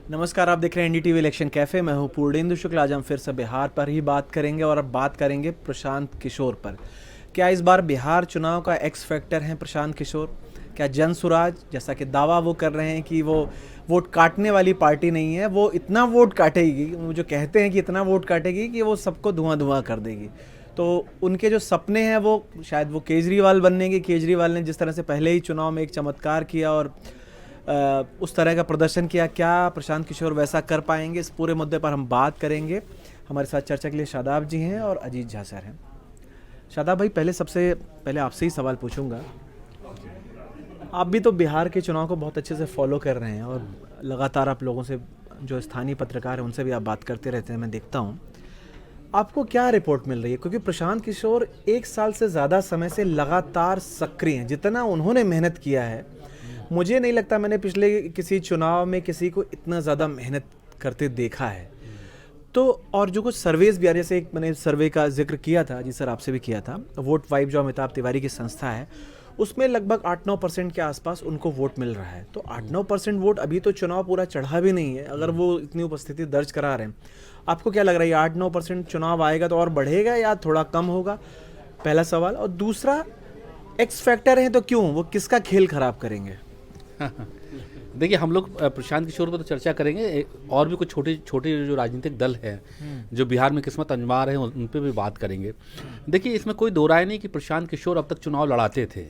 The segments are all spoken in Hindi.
नमस्कार, आप देख रहे हैं एनडीटीवी इलेक्शन कैफे। मैं हूं पूर्णेंदु शुक्ल। आज हम फिर से बिहार पर ही बात करेंगे और अब बात करेंगे प्रशांत किशोर पर। क्या इस बार बिहार चुनाव का एक्स फैक्टर हैं प्रशांत किशोर? क्या जन सुराज, जैसा कि दावा वो कर रहे हैं कि वो वोट काटने वाली पार्टी नहीं है, वो इतना वोट काटेगी, वो जो कहते हैं कि इतना वोट काटेगी कि वो सबको धुआं धुआं कर देगी। तो उनके जो सपने हैं वो शायद वो केजरीवाल बनने के, केजरीवाल ने जिस तरह से पहले ही चुनाव में एक चमत्कार किया और उस तरह का प्रदर्शन किया, क्या प्रशांत किशोर वैसा कर पाएंगे? इस पूरे मुद्दे पर हम बात करेंगे। हमारे साथ चर्चा के लिए शादाब जी हैं और अजीत झा सर हैं। शादाब भाई, सबसे पहले आपसे ही सवाल पूछूंगा। आप भी तो बिहार के चुनाव को बहुत अच्छे से फॉलो कर रहे हैं और लगातार आप लोगों से, जो स्थानीय पत्रकार हैं उनसे भी आप बात करते रहते हैं, मैं देखता हूँ। आपको क्या रिपोर्ट मिल रही है? क्योंकि प्रशांत किशोर 1 साल से ज़्यादा समय से लगातार सक्रिय हैं। जितना उन्होंने मेहनत किया है, मुझे नहीं लगता मैंने पिछले किसी चुनाव में किसी को इतना ज़्यादा मेहनत करते देखा है। तो और जो कुछ सर्वेज भी आ रहे, जैसे एक मैंने सर्वे का जिक्र किया था, जी सर आपसे भी किया था, वोट वाइब जो अमिताभ तिवारी की संस्था है, उसमें लगभग 8-9% के आसपास उनको वोट मिल रहा है। तो 8-9% वोट, अभी तो चुनाव पूरा चढ़ा भी नहीं है, अगर वो इतनी उपस्थिति दर्ज करा रहे हैं, आपको क्या लग रहा है 8-9% चुनाव आएगा तो और बढ़ेगा या थोड़ा कम होगा? पहला सवाल। और दूसरा, एक्स फैक्टर है तो क्यों, वो किसका खेल खराब करेंगे? देखिए, हम लोग प्रशांत किशोर पर तो चर्चा करेंगे, और भी कुछ छोटे छोटे जो राजनीतिक दल हैं जो बिहार में किस्मत आजमा रहे हैं उन पे भी बात करेंगे। देखिए, इसमें कोई दो राय नहीं कि प्रशांत किशोर अब तक चुनाव लड़ाते थे।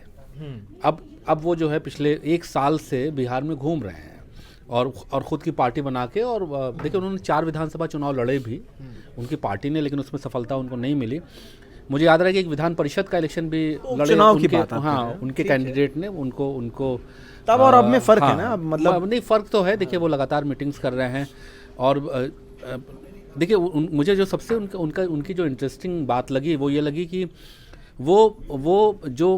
अब वो जो है पिछले 1 साल से बिहार में घूम रहे हैं और ख़ुद की पार्टी बना के, और देखिए उन्होंने 4 विधानसभा चुनाव लड़े भी उनकी पार्टी ने, लेकिन उसमें सफलता उनको नहीं मिली। मुझे याद रहा कि एक विधान परिषद का इलेक्शन भी लड़े चुनाव की बात, हाँ, उनके कैंडिडेट ने उनको तब और अब में फर्क है ना, मतलब नहीं, फर्क तो है। देखिए, वो लगातार मीटिंग्स कर रहे हैं और देखिए मुझे जो सबसे उनकी जो इंटरेस्टिंग बात लगी वो ये लगी कि वो जो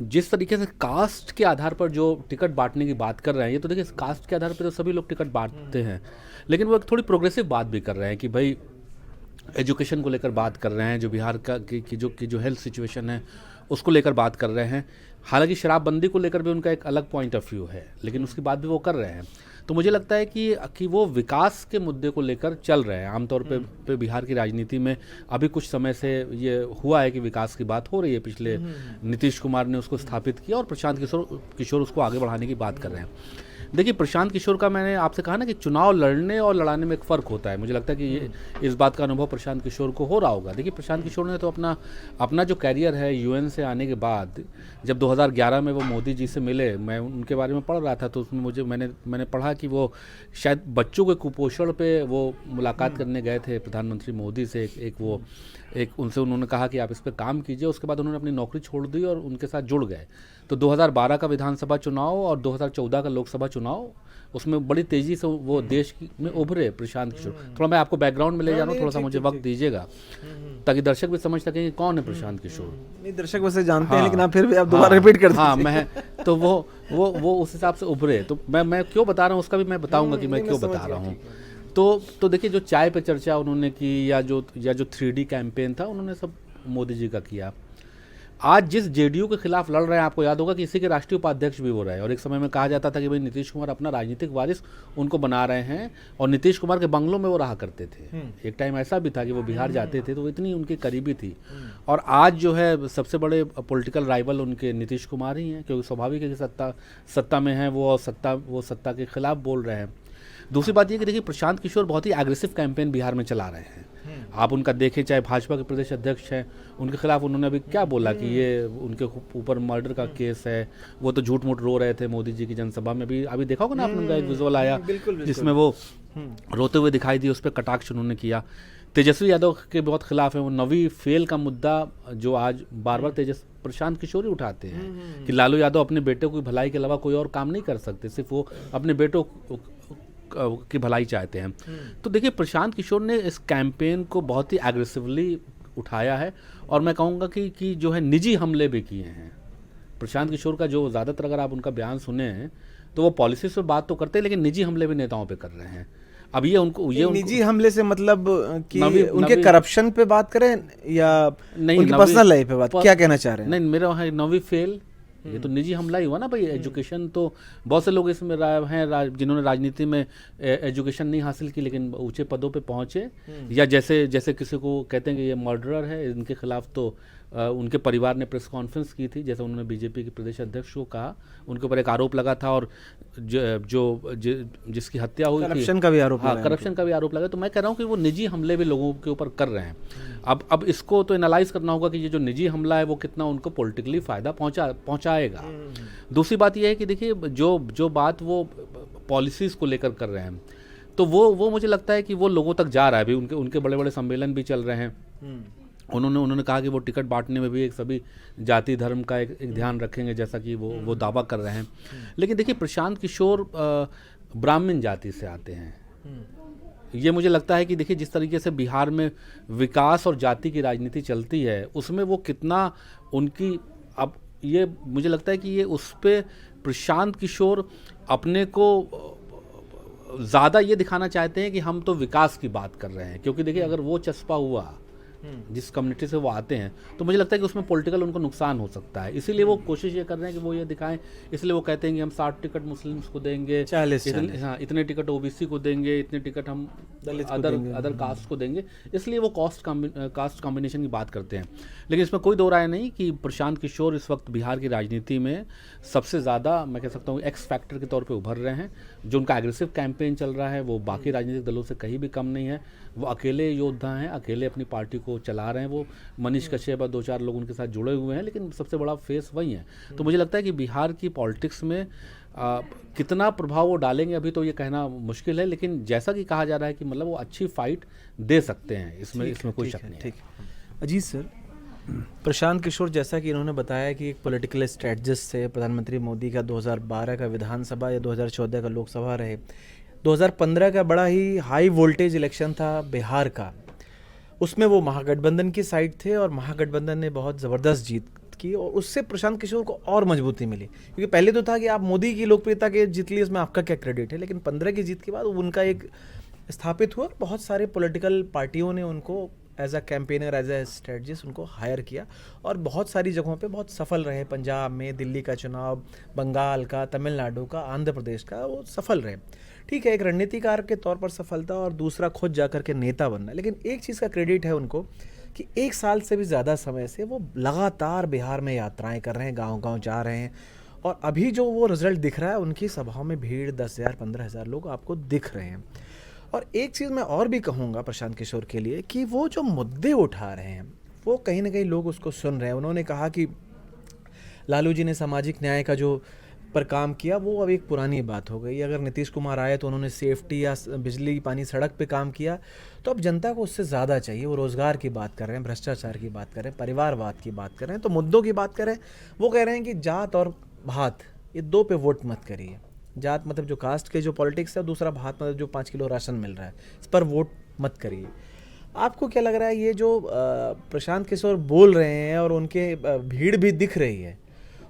जिस तरीके से कास्ट के आधार पर जो टिकट बांटने की बात कर रहे हैं, ये तो देखिए कास्ट के आधार पर तो सभी लोग टिकट बांटते हैं, लेकिन वो एक थोड़ी प्रोग्रेसिव बात भी कर रहे हैं कि भाई एजुकेशन को लेकर बात कर रहे हैं, जो बिहार का की जो हेल्थ सिचुएशन है उसको लेकर बात कर रहे हैं। हालांकि शराबबंदी को लेकर भी उनका एक अलग पॉइंट ऑफ व्यू है, लेकिन उसकी बात भी वो कर रहे हैं। तो मुझे लगता है कि वो विकास के मुद्दे को लेकर चल रहे हैं। आमतौर पे बिहार की राजनीति में अभी कुछ समय से ये हुआ है कि विकास की बात हो रही है। पिछले नीतीश कुमार ने उसको स्थापित किया और प्रशांत किशोर उसको आगे बढ़ाने की बात कर रहे हैं। देखिए, प्रशांत किशोर का, मैंने आपसे कहा ना कि चुनाव लड़ने और लड़ाने में एक फ़र्क होता है। मुझे लगता है कि इस बात का अनुभव प्रशांत किशोर को हो रहा होगा। देखिए, प्रशांत किशोर ने तो अपना जो कैरियर है यूएन से आने के बाद, जब 2011 में वो मोदी जी से मिले, मैं उनके बारे में पढ़ रहा था, तो उसमें मैंने पढ़ा कि वो शायद बच्चों के कुपोषण पे वो मुलाकात करने गए थे प्रधानमंत्री मोदी से। एक उनसे उन्होंने कहा कि आप इस पर काम कीजिए। उसके बाद उन्होंने अपनी नौकरी छोड़ दी और उनके साथ जुड़ गए। तो 2012 का विधानसभा चुनाव और 2014 का लोकसभा चुनाव, उसमें बड़ी तेज़ी से वो देश में उभरे प्रशांत किशोर। थोड़ा मैं आपको बैकग्राउंड में ले जा रहा हूँ, थोड़ा सा मुझे वक्त दीजिएगा ताकि दर्शक भी समझ सकें कि कौन है प्रशांत किशोर। नहीं, दर्शक वैसे जानते हैं, लेकिन आप फिर भी आप दोबारा रिपीट कर दीजिए। हाँ, मैं तो वो उस हिसाब से उभरे। तो मैं क्यों बता रहा हूँ उसका भी मैं बताऊँगा कि मैं क्यों बता रहा हूँ। तो देखिए, जो चाय पे चर्चा उन्होंने की, या जो 3D कैंपेन था, उन्होंने सब मोदी जी का किया। आज जिस जेडीयू के खिलाफ लड़ रहे हैं, आपको याद होगा कि इसी के राष्ट्रीय उपाध्यक्ष भी वो रहे, और एक समय में कहा जाता था कि भाई नीतीश कुमार अपना राजनीतिक वारिस उनको बना रहे हैं, और नीतीश कुमार के बंगलों में वो रहा करते थे। एक टाइम ऐसा भी था कि वो बिहार जाते थे, तो इतनी उनकी करीबी थी। और आज जो है सबसे बड़े पॉलिटिकल राइवल उनके नीतीश कुमार ही हैं, क्योंकि स्वाभाविक है कि सत्ता में है वो, और वो सत्ता के खिलाफ बोल रहे हैं। दूसरी बात ये कि देखिए, प्रशांत किशोर बहुत ही एग्रेसिव कैंपेन बिहार में चला रहे हैं। आप उनका देखें, चाहे भाजपा के प्रदेश अध्यक्ष हैं, उनके खिलाफ उन्होंने अभी क्या बोला कि ये उनके ऊपर मर्डर का केस है। वो तो झूठ मूठ रो रहे थे मोदी जी की जनसभा में भी। अभी देखा होगा ना आपने, उनका एक विजुअल आया जिसमें वो रोते हुए दिखाई दिए, उस पर कटाक्ष उन्होंने किया। तेजस्वी यादव के बहुत खिलाफ है वो नवी फेल का मुद्दा, जो आज बार बार प्रशांत किशोर ही उठाते हैं कि लालू यादव अपने बेटे की भलाई के अलावा कोई और काम नहीं कर सकते, सिर्फ वो अपने बेटों की भलाई चाहते हैं। तो देखिए, प्रशांत किशोर ने इस कैंपेन को बहुत ही एग्रेसिवली उठाया है, और मैं कहूँगा कि जो है निजी हमले भी किए हैं। प्रशांत किशोर का जो ज़्यादातर अगर आप उनका बयान सुने हैं तो वो पॉलिसीज पर बात तो करते हैं, लेकिन निजी हमले भी नेताओं पे कर रहे हैं। अब ये निजी हमले से मतलब कि उनके करप्शन पे बात करें या नहीं, उनकी पर्सनल लाइफ पे बात, क्या कहना चाह रहे हैं? नहीं, मेरा वहाँ नवी फेल ये तो निजी हमला ही हुआ ना भाई। एजुकेशन तो बहुत से लोग इसमें हैं जिन्होंने राजनीति में एजुकेशन नहीं हासिल की लेकिन ऊंचे पदों पे पहुंचे, या जैसे जैसे किसी को कहते हैं कि ये मर्डरर है, इनके खिलाफ तो उनके परिवार ने प्रेस कॉन्फ्रेंस की थी, जैसे उन्होंने बीजेपी के प्रदेश अध्यक्ष को कहा, उनके ऊपर एक आरोप लगा था और जिसकी हत्या हुई थी, करप्शन का भी आरोप लगा है करप्शन का भी आरोप लगा। तो मैं कह रहा हूँ कि वो निजी हमले भी लोगों के ऊपर कर रहे हैं। अब इसको तो एनालाइज करना होगा कि ये जो निजी हमला है वो कितना उनको पॉलिटिकली फ़ायदा पहुँचाएगा। दूसरी बात यह है कि देखिए जो बात वो पॉलिसीज़ को लेकर कर रहे हैं, तो वो मुझे लगता है कि वो लोगों तक जा रहा है। अभी उनके बड़े बड़े सम्मेलन भी चल रहे हैं। उन्होंने कहा कि वो टिकट बांटने में भी एक सभी जाति धर्म का एक ध्यान रखेंगे, जैसा कि वो दावा कर रहे हैं। लेकिन देखिए प्रशांत किशोर ब्राह्मण जाति से आते हैं। ये मुझे लगता है कि देखिए जिस तरीके से बिहार में विकास और जाति की राजनीति चलती है, उसमें वो कितना उनकी, अब ये मुझे लगता है कि ये उस पर प्रशांत किशोर अपने को ज़्यादा ये दिखाना चाहते हैं कि हम तो विकास की बात कर रहे हैं, क्योंकि देखिए अगर वो चस्पा हुआ जिस कम्युनिटी से वो आते हैं तो मुझे लगता है कि उसमें पॉलिटिकल उनको नुकसान हो सकता है। इसीलिए वो कोशिश ये कर रहे हैं कि वो ये दिखाएं, इसलिए वो कहते हैं कि हम 60 टिकट मुस्लिम्स को देंगे, 40 इतने टिकट ओबीसी को देंगे, इतने टिकट हम अदर कास्ट को देंगे। इसलिए वो कास्ट कॉम्बिनेशन की बात करते हैं। लेकिन इसमें कोई दो राय नहीं कि प्रशांत किशोर इस वक्त बिहार की राजनीति में सबसे ज़्यादा, मैं कह सकता हूँ, एक्स फैक्टर के तौर पर उभर रहे हैं। जो उनका एग्रेसिव कैंपेन चल रहा है वो बाकी राजनीतिक दलों से कहीं भी कम नहीं है। वो अकेले योद्धा हैं, अकेले अपनी पार्टी को चला रहे हैं। वो मनीष कश्यप और 2-4 लोग उनके साथ जुड़े हुए हैं, लेकिन सबसे बड़ा फेस वही है। तो मुझे लगता है कि बिहार की पॉलिटिक्स में कितना प्रभाव वो डालेंगे अभी तो ये कहना मुश्किल है, लेकिन जैसा कि कहा जा रहा है कि मतलब वो अच्छी फाइट दे सकते हैं, इसमें कोई शक नहीं है। ठीक। अजीत सर, प्रशांत किशोर जैसा कि इन्होंने बताया कि एक पॉलिटिकल स्ट्रेटजिस्ट से प्रधानमंत्री मोदी का 2012 का विधानसभा या 2014 का लोकसभा रहे, 2015 का बड़ा ही हाई वोल्टेज इलेक्शन था बिहार का, उसमें वो महागठबंधन की साइड थे और महागठबंधन ने बहुत ज़बरदस्त जीत की और उससे प्रशांत किशोर को और मजबूती मिली। क्योंकि पहले तो था कि आप मोदी की लोकप्रियता के जीत ली, इसमें आपका क्या क्रेडिट है, लेकिन 15 की जीत के बाद उनका एक स्थापित हुआ और बहुत सारे पॉलिटिकल पार्टियों ने उनको as a campaigner, as a strategist उनको हायर किया और बहुत सारी जगहों पे बहुत सफल रहे। पंजाब में, दिल्ली का चुनाव, बंगाल का, तमिलनाडु का, आंध्र प्रदेश का, वो सफल रहे। ठीक है, एक रणनीतिकार के तौर पर सफलता और दूसरा खुद जाकर के नेता बनना। लेकिन एक चीज़ का क्रेडिट है उनको कि 1 साल से भी ज़्यादा समय से वो लगातार बिहार में यात्राएं कर रहे हैं, गांव-गांव जा रहे हैं और अभी जो वो रिजल्ट दिख रहा है, उनकी सभाओं में भीड़ 10,000 15,000 लोग आपको दिख रहे हैं। और एक चीज़ मैं और भी कहूँगा प्रशांत किशोर के लिए कि वो जो मुद्दे उठा रहे हैं वो कहीं ना कहीं लोग उसको सुन रहे हैं। उन्होंने कहा कि लालू जी ने सामाजिक न्याय का जो पर काम किया वो अब एक पुरानी बात हो गई। अगर नीतीश कुमार आए तो उन्होंने सेफ्टी या बिजली पानी सड़क पे काम किया, तो अब जनता को उससे ज़्यादा चाहिए। वो रोज़गार की बात कर रहे हैं, भ्रष्टाचार की बात कर रहे हैं, परिवारवाद की बात कर रहे हैं, तो मुद्दों की बात कर रहे हैं। वो कह रहे हैं कि जात और भात, ये 2 पे वोट मत करिए। जात मतलब जो कास्ट के जो पॉलिटिक्स है, दूसरा भात मतलब जो 5 किलो राशन मिल रहा है, इस पर वोट मत करिए। आपको क्या लग रहा है ये जो प्रशांत किशोर बोल रहे हैं और उनके भीड़ भी दिख रही है,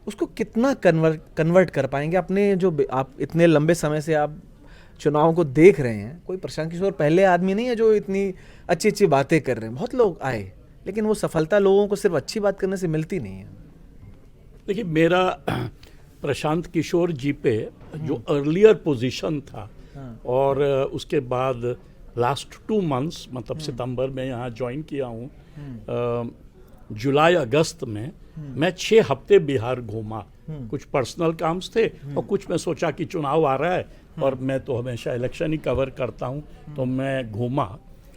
उसको कितना कन्वर्ट कर पाएंगे अपने, जो आप इतने लंबे समय से आप चुनाव को देख रहे हैं। कोई प्रशांत किशोर पहले आदमी नहीं है जो इतनी अच्छी अच्छी बातें कर रहे हैं। बहुत लोग आए, लेकिन वो सफलता लोगों को सिर्फ अच्छी बात करने से मिलती नहीं है। देखिए, मेरा प्रशांत किशोर जी पे जो अर्लियर पोजीशन था और उसके बाद लास्ट 2 मंथ्स, मतलब सितंबर में यहाँ ज्वाइन किया हूँ, जुलाई अगस्त में मैं 6 हफ्ते बिहार घूमा। कुछ पर्सनल काम्स थे और कुछ मैं सोचा कि चुनाव आ रहा है और मैं तो हमेशा इलेक्शन ही कवर करता हूँ, तो मैं घूमा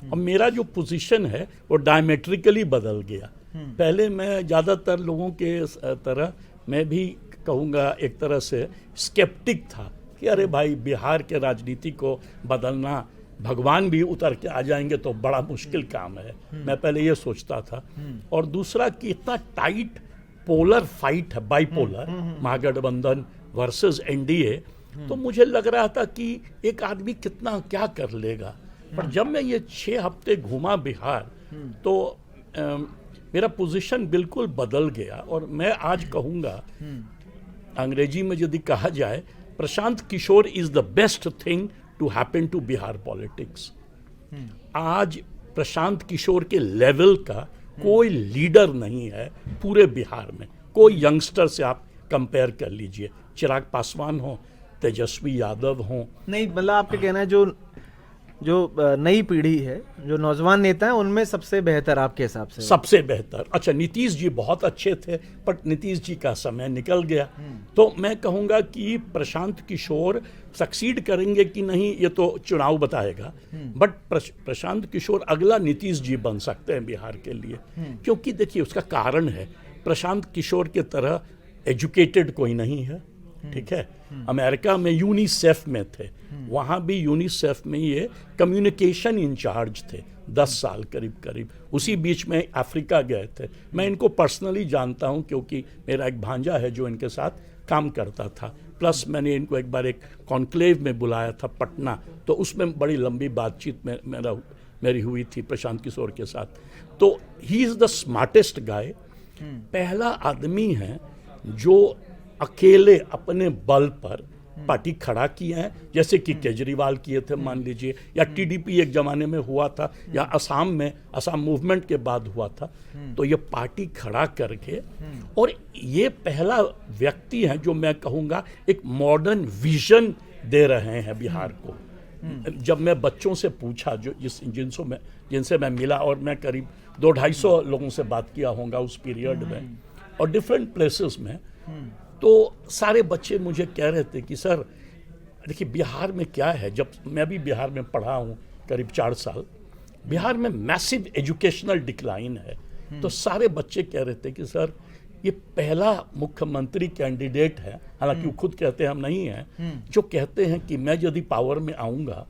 और मेरा जो पोजीशन है वो डायमेट्रिकली बदल गया। पहले मैं ज़्यादातर लोगों के तरह, मैं भी कहूँगा एक तरह से स्केप्टिक था कि अरे भाई बिहार के राजनीति को बदलना, भगवान भी उतर के आ जाएंगे तो बड़ा मुश्किल काम है। मैं पहले ये सोचता था। और दूसरा कि इतना टाइट पोलर फाइट है, बाइपोलर, महागठबंधन वर्सेस एनडीए, तो मुझे लग रहा था कि एक आदमी कितना क्या कर लेगा। पर जब मैं ये 6 हफ्ते घूमा बिहार, तो मेरा पोजीशन बिल्कुल बदल गया। और मैं आज कहूँगा, अंग्रेजी में यदि कहा जाए, Prashant Kishor is the best thing to happen to Bihar politics. आज प्रशांत किशोर के लेवल का कोई लीडर नहीं है पूरे बिहार में। कोई यंगस्टर से आप कंपेयर कर लीजिए, चिराग पासवान हो, तेजस्वी यादव हो। नहीं, मतलब आपका कहना है जो नई पीढ़ी है, जो नौजवान नेता है, उनमें सबसे बेहतर आपके हिसाब से? सबसे बेहतर। अच्छा, नीतीश जी बहुत अच्छे थे, पर नीतीश जी का समय निकल गया। तो मैं कहूँगा कि प्रशांत किशोर सक्सीड करेंगे कि नहीं ये तो चुनाव बताएगा, बट प्रशांत किशोर अगला नीतीश जी बन सकते हैं बिहार के लिए। क्योंकि देखिए उसका कारण है, प्रशांत किशोर के तरह एजुकेटेड कोई नहीं है, ठीक है। अमेरिका में यूनिसेफ में थे, वहाँ भी यूनिसेफ में ये कम्युनिकेशन इंचार्ज थे 10 साल करीब। उसी बीच में अफ्रीका गए थे। मैं इनको पर्सनली जानता हूँ क्योंकि मेरा एक भांजा है जो इनके साथ काम करता था। प्लस मैंने इनको एक बार एक कॉन्क्लेव में बुलाया था पटना, तो उसमें बड़ी लंबी बातचीत में मेरी हुई थी प्रशांत किशोर के साथ। तो he is the smartest guy. पहला आदमी है जो अकेले अपने बल पर पार्टी खड़ा किए हैं, जैसे कि केजरीवाल किए थे मान लीजिए, या टीडीपी एक जमाने में हुआ था, या असम में असम मूवमेंट के बाद हुआ था। तो ये पार्टी खड़ा करके, और ये पहला व्यक्ति है जो मैं कहूँगा एक मॉडर्न विजन दे रहे हैं बिहार को। जब मैं बच्चों से पूछा जो जिनसे मैं मिला, और मैं करीब 200-250 लोगों से बात किया होगा उस पीरियड में और डिफरेंट प्लेसेस में, तो सारे बच्चे मुझे कह रहे थे कि सर देखिए बिहार में क्या है। जब मैं भी बिहार में पढ़ा हूँ करीब 4 साल, बिहार में मैसिव एजुकेशनल डिक्लाइन है। तो सारे बच्चे कह रहे थे कि सर ये पहला मुख्यमंत्री कैंडिडेट है, हालांकि वो खुद कहते हैं हम नहीं हैं, जो कहते हैं कि मैं यदि पावर में आऊँगा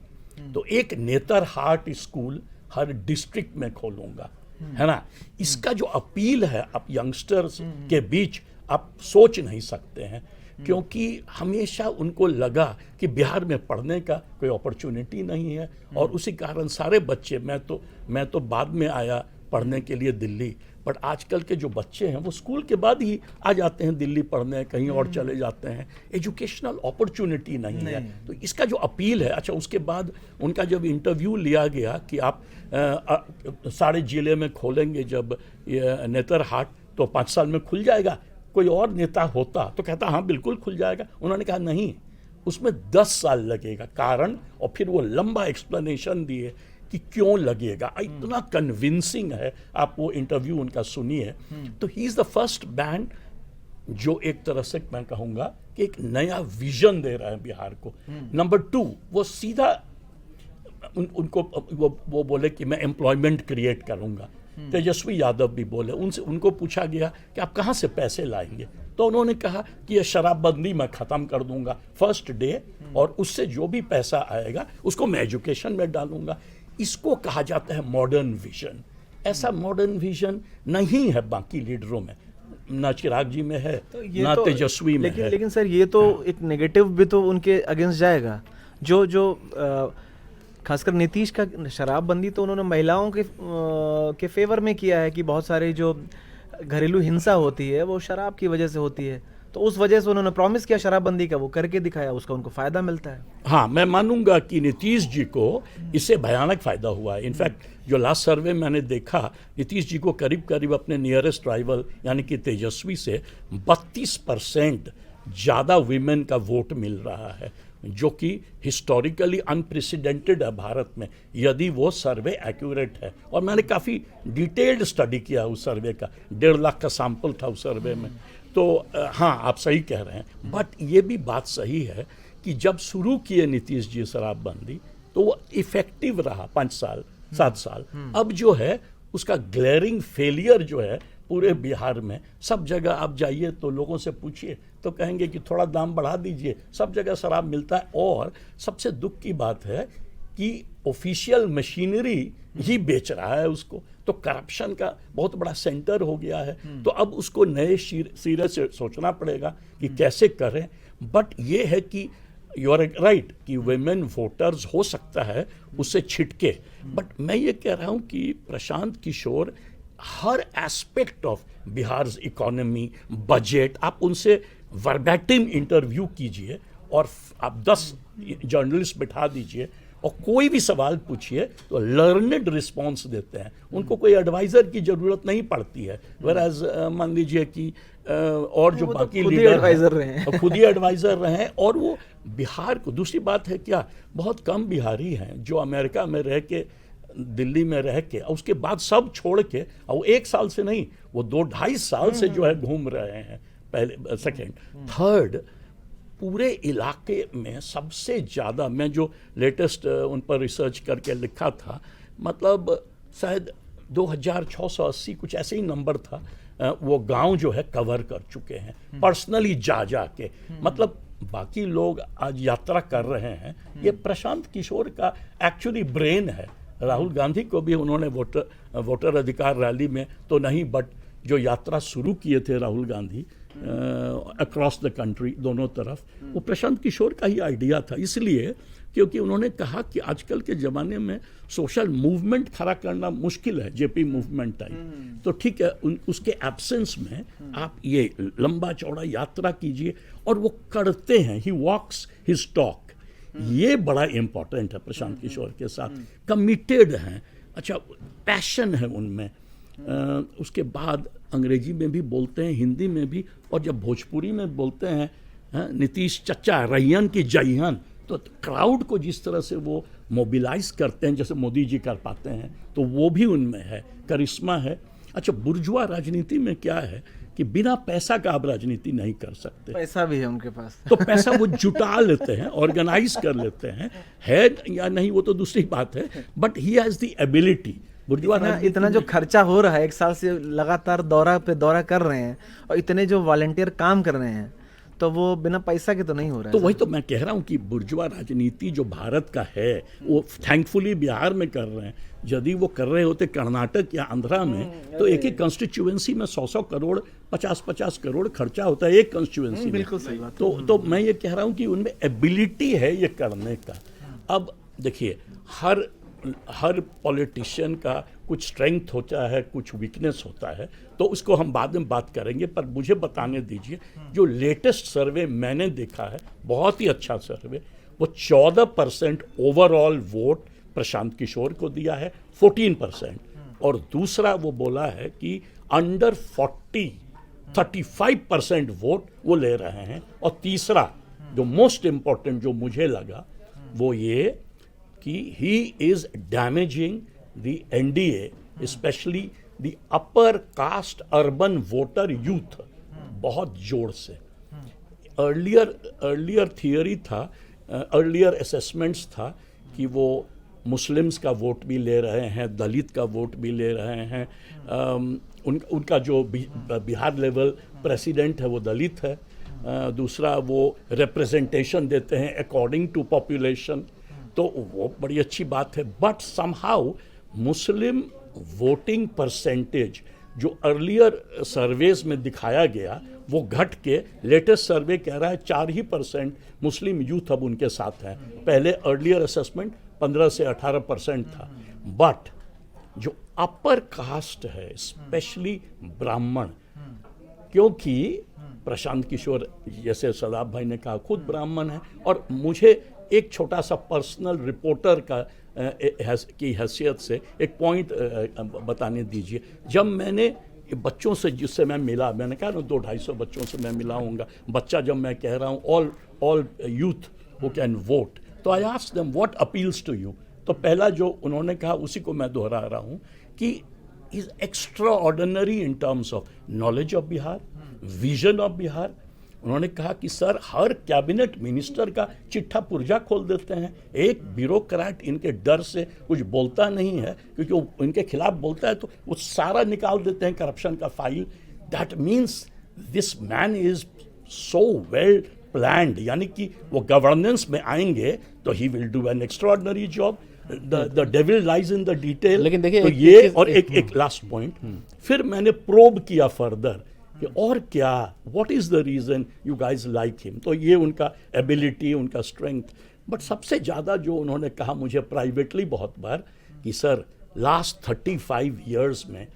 तो एक नेतरहाट स्कूल हर डिस्ट्रिक्ट में खोलूँगा, है ना। इसका जो अपील है अब यंगस्टर्स के बीच आप सोच नहीं सकते हैं, क्योंकि हमेशा उनको लगा कि बिहार में पढ़ने का कोई अपॉर्चुनिटी नहीं है, और उसी कारण सारे बच्चे, मैं तो बाद में आया पढ़ने के लिए दिल्ली, बट आजकल के जो बच्चे हैं वो स्कूल के बाद ही आ जाते हैं दिल्ली पढ़ने, कहीं और चले जाते हैं। एजुकेशनल अपॉर्चुनिटी नहीं है। तो इसका जो अपील है, अच्छा उसके बाद उनका जब इंटरव्यू लिया गया कि आप सारे जिले में खोलेंगे जब नेतरहाट, तो 5 साल में खुल जाएगा, कोई और नेता होता तो कहता हाँ बिल्कुल खुल जाएगा। उन्होंने कहा नहीं, उसमें 10 साल लगेगा कारण, और फिर वो लंबा एक्सप्लेनेशन दिए कि क्यों लगेगा। इतना कन्विंसिंग है, आप वो इंटरव्यू उनका सुनिए। तो he is the first man जो एक तरह से मैं कहूँगा कि एक नया विजन दे रहा है बिहार को। नंबर 2, वो सीधा उनको वो बोले कि मैं एम्प्लॉयमेंट क्रिएट करूँगा। तेजस्वी यादव भी बोले, उनको पूछा गया कि आप कहाँ से पैसे लाएंगे, तो उन्होंने कहा कि ये शराबबंदी मैं ख़त्म कर दूंगा फर्स्ट डे, और उससे जो भी पैसा आएगा उसको मैं एजुकेशन में डालूंगा। इसको कहा जाता है मॉडर्न विजन। ऐसा मॉडर्न विजन नहीं है बाकी लीडरों में, ना चिराग जी में है, ना तेजस्वी में है। लेकिन सर ये तो एक नेगेटिव भी तो उनके अगेंस्ट जाएगा। जो खासकर नीतीश का शराबबंदी तो उन्होंने महिलाओं के फेवर में किया है कि बहुत सारी जो घरेलू हिंसा होती है वो शराब की वजह से होती है, तो उस वजह से उन्होंने प्रॉमिस किया शराबबंदी का, वो करके दिखाया, उसका उनको फ़ायदा मिलता है। हाँ, मैं मानूंगा कि नीतीश जी को इससे भयानक फ़ायदा हुआ है। इनफैक्ट जो लास्ट सर्वे मैंने देखा, नीतीश जी को करीब करीब अपने नियरेस्ट राइवल यानी कि तेजस्वी से 32% ज़्यादा वीमेन का वोट मिल रहा है, जो कि हिस्टोरिकली अनप्रेसिडेंटेड है भारत में, यदि वो सर्वे एक्यूरेट है। और मैंने काफ़ी डिटेल्ड स्टडी किया उस सर्वे का, 1.5 लाख का सैंपल था उस सर्वे में। तो हाँ, आप सही कह रहे हैं। बट ये भी बात सही है कि जब शुरू किए नीतीश जी शराबबंदी तो वो इफेक्टिव रहा 5 साल 7 साल। अब जो है उसका ग्लेरिंग फेलियर जो है पूरे बिहार में, सब जगह आप जाइए तो लोगों से पूछिए तो कहेंगे कि थोड़ा दाम बढ़ा दीजिए, सब जगह शराब मिलता है। और सबसे दुख की बात है कि ऑफिशियल मशीनरी ही बेच रहा है उसको, तो करप्शन का बहुत बड़ा सेंटर हो गया है। तो अब उसको नए सिरे से सोचना पड़ेगा कि कैसे करें। बट ये है कि यू आर राइट कि वुमेन वोटर्स हो सकता है उससे छिटके, बट मैं ये कह रहा हूँ कि प्रशांत किशोर हर aspect of Bihar economy, budget, आप उनसे वर्बैटिम इंटरव्यू कीजिए और आप 10 जर्नलिस्ट बिठा दीजिए और कोई भी सवाल पूछिए तो लर्नेड रिस्पॉन्स देते हैं। उनको कोई एडवाइज़र की ज़रूरत नहीं पड़ती है। वेराज मान लीजिए कि और जो वो तो बाकी खुद ही लीडर एडवाइजर रहे हैं। और खुद ही एडवाइजर रहे हैं। और वो बिहार को, दूसरी बात है क्या, बहुत कम बिहारी हैं जो अमेरिका में रह के, दिल्ली में रह के, और उसके बाद सब छोड़ के, और वो 1 साल से नहीं, वो 2-2.5 साल से जो है घूम रहे हैं। पहले, सेकंड, थर्ड, पूरे इलाके में सबसे ज़्यादा, मैं जो लेटेस्ट उन पर रिसर्च करके लिखा था, मतलब शायद 2680 कुछ ऐसे ही नंबर था, वो गांव जो है कवर कर चुके हैं पर्सनली जा के। मतलब बाकी लोग आज यात्रा कर रहे हैं, ये प्रशांत किशोर का एक्चुअली ब्रेन है। राहुल गांधी को भी उन्होंने वोटर अधिकार रैली में तो नहीं, बट जो यात्रा शुरू किए थे Rahul Gandhi across the country दोनों तरफ, वो प्रशांत किशोर का ही आइडिया था। इसलिए क्योंकि उन्होंने कहा कि आजकल के ज़माने में सोशल मूवमेंट खड़ा करना मुश्किल है, जेपी मूवमेंट टाइप, तो ठीक है, उसके एब्सेंस में आप ये लंबा चौड़ा यात्रा कीजिए, और वो करते हैं, ही वॉक्स हिज टॉक। ये बड़ा इम्पोर्टेंट है प्रशांत किशोर के साथ, कमिटेड हैं, अच्छा पैशन है उनमें। उसके बाद अंग्रेजी में भी बोलते हैं, हिंदी में भी, और जब भोजपुरी में बोलते हैं, नीतीश चच्चा रैयन की जयहन, तो क्राउड को जिस तरह से वो मोबिलाइज करते हैं, जैसे मोदी जी कर पाते हैं, तो वो भी उनमें है, करिश्मा है। अच्छा, बुर्जुआ राजनीति में क्या है कि बिना पैसा का आप राजनीति नहीं कर सकते। पैसा भी है उनके पास। तो पैसा वो जुटा लेते हैं, ऑर्गेनाइज कर लेते हैं, है या नहीं वो तो दूसरी बात है, but he has the ability. इतना जो खर्चा हो रहा है, 1 साल से लगातार दौरा पे दौरा कर रहे हैं, और इतने जो वॉलंटियर काम कर रहे हैं, तो वो बिना पैसा के तो नहीं हो रहा है। तो वही तो मैं कह रहा हूँ कि बुर्जुआ राजनीति जो भारत का है, वो थैंकफुली बिहार में कर रहे हैं। यदि वो कर रहे होते कर्नाटक या आंध्रा में, तो एक एक कंस्टिट्यूएंसी में 100-100 करोड़, 50-50 करोड़ खर्चा होता है एक कंस्टिट्यूएंसी में। बिल्कुल सही बात। तो मैं ये कह रहा हूँ कि उनमें एबिलिटी है ये करने का। अब देखिए, हर पॉलिटिशियन का कुछ स्ट्रेंथ होता है, कुछ वीकनेस होता है, तो उसको हम बाद में बात करेंगे। पर मुझे बताने दीजिए, जो लेटेस्ट सर्वे मैंने देखा है, बहुत ही अच्छा सर्वे, वो 14% ओवरऑल वोट प्रशांत किशोर को दिया है, 14%। और दूसरा वो बोला है कि अंडर 40 35% वोट वो ले रहे हैं। और तीसरा जो मोस्ट इम्पॉर्टेंट जो मुझे लगा, वो ये कि he is damaging the NDA, specially the upper caste urban voter youth, बहुत जोर से। अर्लियर थियरी था, अर्लियर असेसमेंट्स था कि वो मुस्लिम्स का वोट भी ले रहे हैं, दलित का वोट भी ले रहे हैं। उनका जो बिहार लेवल प्रेसिडेंट है वो दलित है। दूसरा वो रिप्रेजेंटेशन देते हैं अकॉर्डिंग टू पॉपुलेशन, तो वो बड़ी अच्छी बात है। But somehow Muslim voting percentage जो अर्लियर सर्वेज में दिखाया गया, वो घट के लेटेस्ट सर्वे कह रहा है 4% मुस्लिम यूथ अब उनके साथ हैं। पहले अर्लियर असेसमेंट 15 से 18% था। बट जो अपर कास्ट है, स्पेशली ब्राह्मण, क्योंकि प्रशांत किशोर जैसे सदाब भाई ने कहा खुद ब्राह्मण है, और मुझे एक छोटा सा पर्सनल रिपोर्टर का की हैसियत से एक पॉइंट बताने दीजिए। जब मैंने बच्चों से जिससे मैं मिला, मैंने कहा ना 200-250 बच्चों से मैं मिला हूँगा, बच्चा जब मैं कह रहा हूँ all youth who can vote, तो I asked them what appeals to you. तो पहला जो उन्होंने कहा उसी को मैं दोहरा रहा हूँ कि is extra ordinary in terms of knowledge of Bihar, vision of Bihar. उन्होंने कहा कि सर, हर कैबिनेट मिनिस्टर का चिट्ठा पुर्जा खोल देते हैं, एक ब्यूरोक्रेट इनके डर से कुछ बोलता नहीं है, क्योंकि वो इनके खिलाफ बोलता है तो वो सारा निकाल देते हैं करप्शन का file. That means this man is so well planned, यानी कि वो गवर्नेंस में आएंगे तो he will do an extraordinary job. The devil lies in the detail. लेकिन देखिए, तो ये और एक लास्ट पॉइंट, फिर मैंने प्रोब किया फर्दर कि और क्या, what is the reason you guys like him. तो ये उनका एबिलिटी, उनका स्ट्रेंथ। बट सबसे ज़्यादा जो उन्होंने कहा मुझे प्राइवेटली बहुत बार कि सर, लास्ट 35 ईयर्स में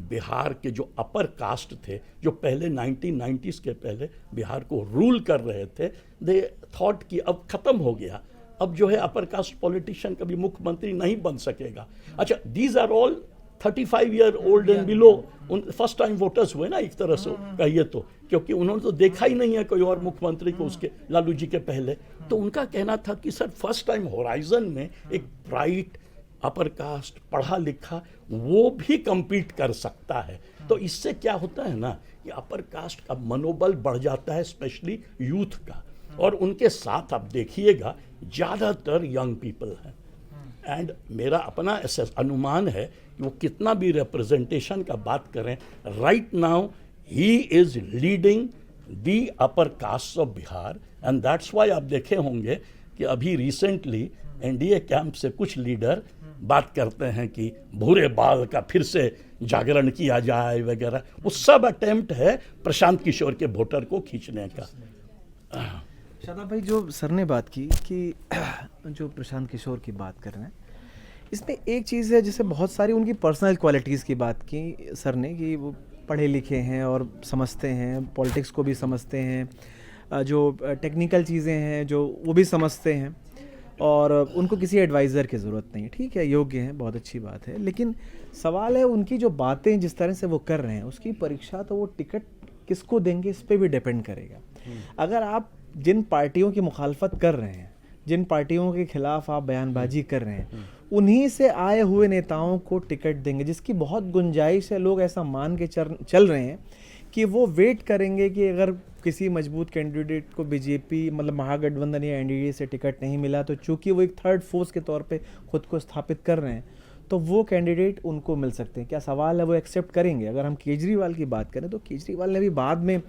बिहार के जो अपर कास्ट थे, जो पहले 1990s के पहले बिहार को रूल कर रहे थे, दे थॉट कि अब ख़त्म हो गया, अब जो है अपर कास्ट पॉलिटिशियन कभी मुख्यमंत्री नहीं बन सकेगा। अच्छा, these are all 35 year old and below उन फर्स्ट टाइम वोटर्स हुए ना एक तरह से कहिए तो, क्योंकि उन्होंने तो देखा ही नहीं है कोई और मुख्यमंत्री को उसके लालू जी के पहले। तो उनका कहना था कि सर फर्स्ट टाइम होराइजन में एक ब्राइट अपर कास्ट पढ़ा लिखा वो भी compete कर सकता है। तो इससे क्या होता है ना कि अपर कास्ट का मनोबल बढ़ जाता है, स्पेशली यूथ का, और उनके साथ आप देखिएगा ज़्यादातर यंग पीपल हैं। एंड मेरा अपना अनुमान है कि वो कितना भी रिप्रेजेंटेशन का बात करें, right now he is leading the upper caste of Bihar. And that's why आप देखे होंगे कि अभी रिसेंटली एनडीए कैंप से कुछ लीडर बात करते हैं कि भूरे बाल का फिर से जागरण किया जाए वगैरह। वो सब अटेम्प्ट है प्रशांत किशोर के वोटर को खींचने का। शादाब भाई, जो सर ने बात की कि जो प्रशांत किशोर की बात कर रहे हैं, इसमें एक चीज़ है जैसे बहुत सारी उनकी पर्सनल क्वालिटीज़ की बात की सर ने कि वो पढ़े लिखे हैं और समझते हैं, पॉलिटिक्स को भी समझते हैं, जो टेक्निकल चीज़ें हैं जो वो भी समझते हैं, और उनको किसी एडवाइज़र की ज़रूरत नहीं है। ठीक है, योग्य हैं, बहुत अच्छी बात है, लेकिन सवाल है उनकी जो बातें जिस तरह से वो कर रहे हैं उसकी परीक्षा तो वो टिकट किसको देंगे इस पर भी डिपेंड करेगा। अगर आप जिन पार्टियों की मुखालफत कर रहे हैं, जिन पार्टियों के खिलाफ आप बयानबाजी कर रहे हैं, उन्हीं से आए हुए नेताओं को टिकट देंगे, जिसकी बहुत गुंजाइश है। लोग ऐसा मान के चल रहे हैं कि वो वेट करेंगे कि अगर किसी मजबूत कैंडिडेट को बीजेपी मतलब महागठबंधन या एनडीए से टिकट नहीं मिला, तो चूंकि वो एक थर्ड फोर्स के तौर पे खुद को स्थापित कर रहे हैं, तो वो कैंडिडेट उनको मिल सकते हैं। क्या सवाल है वो एक्सेप्ट करेंगे? अगर हम केजरीवाल की बात करें तो केजरीवाल ने भी बाद में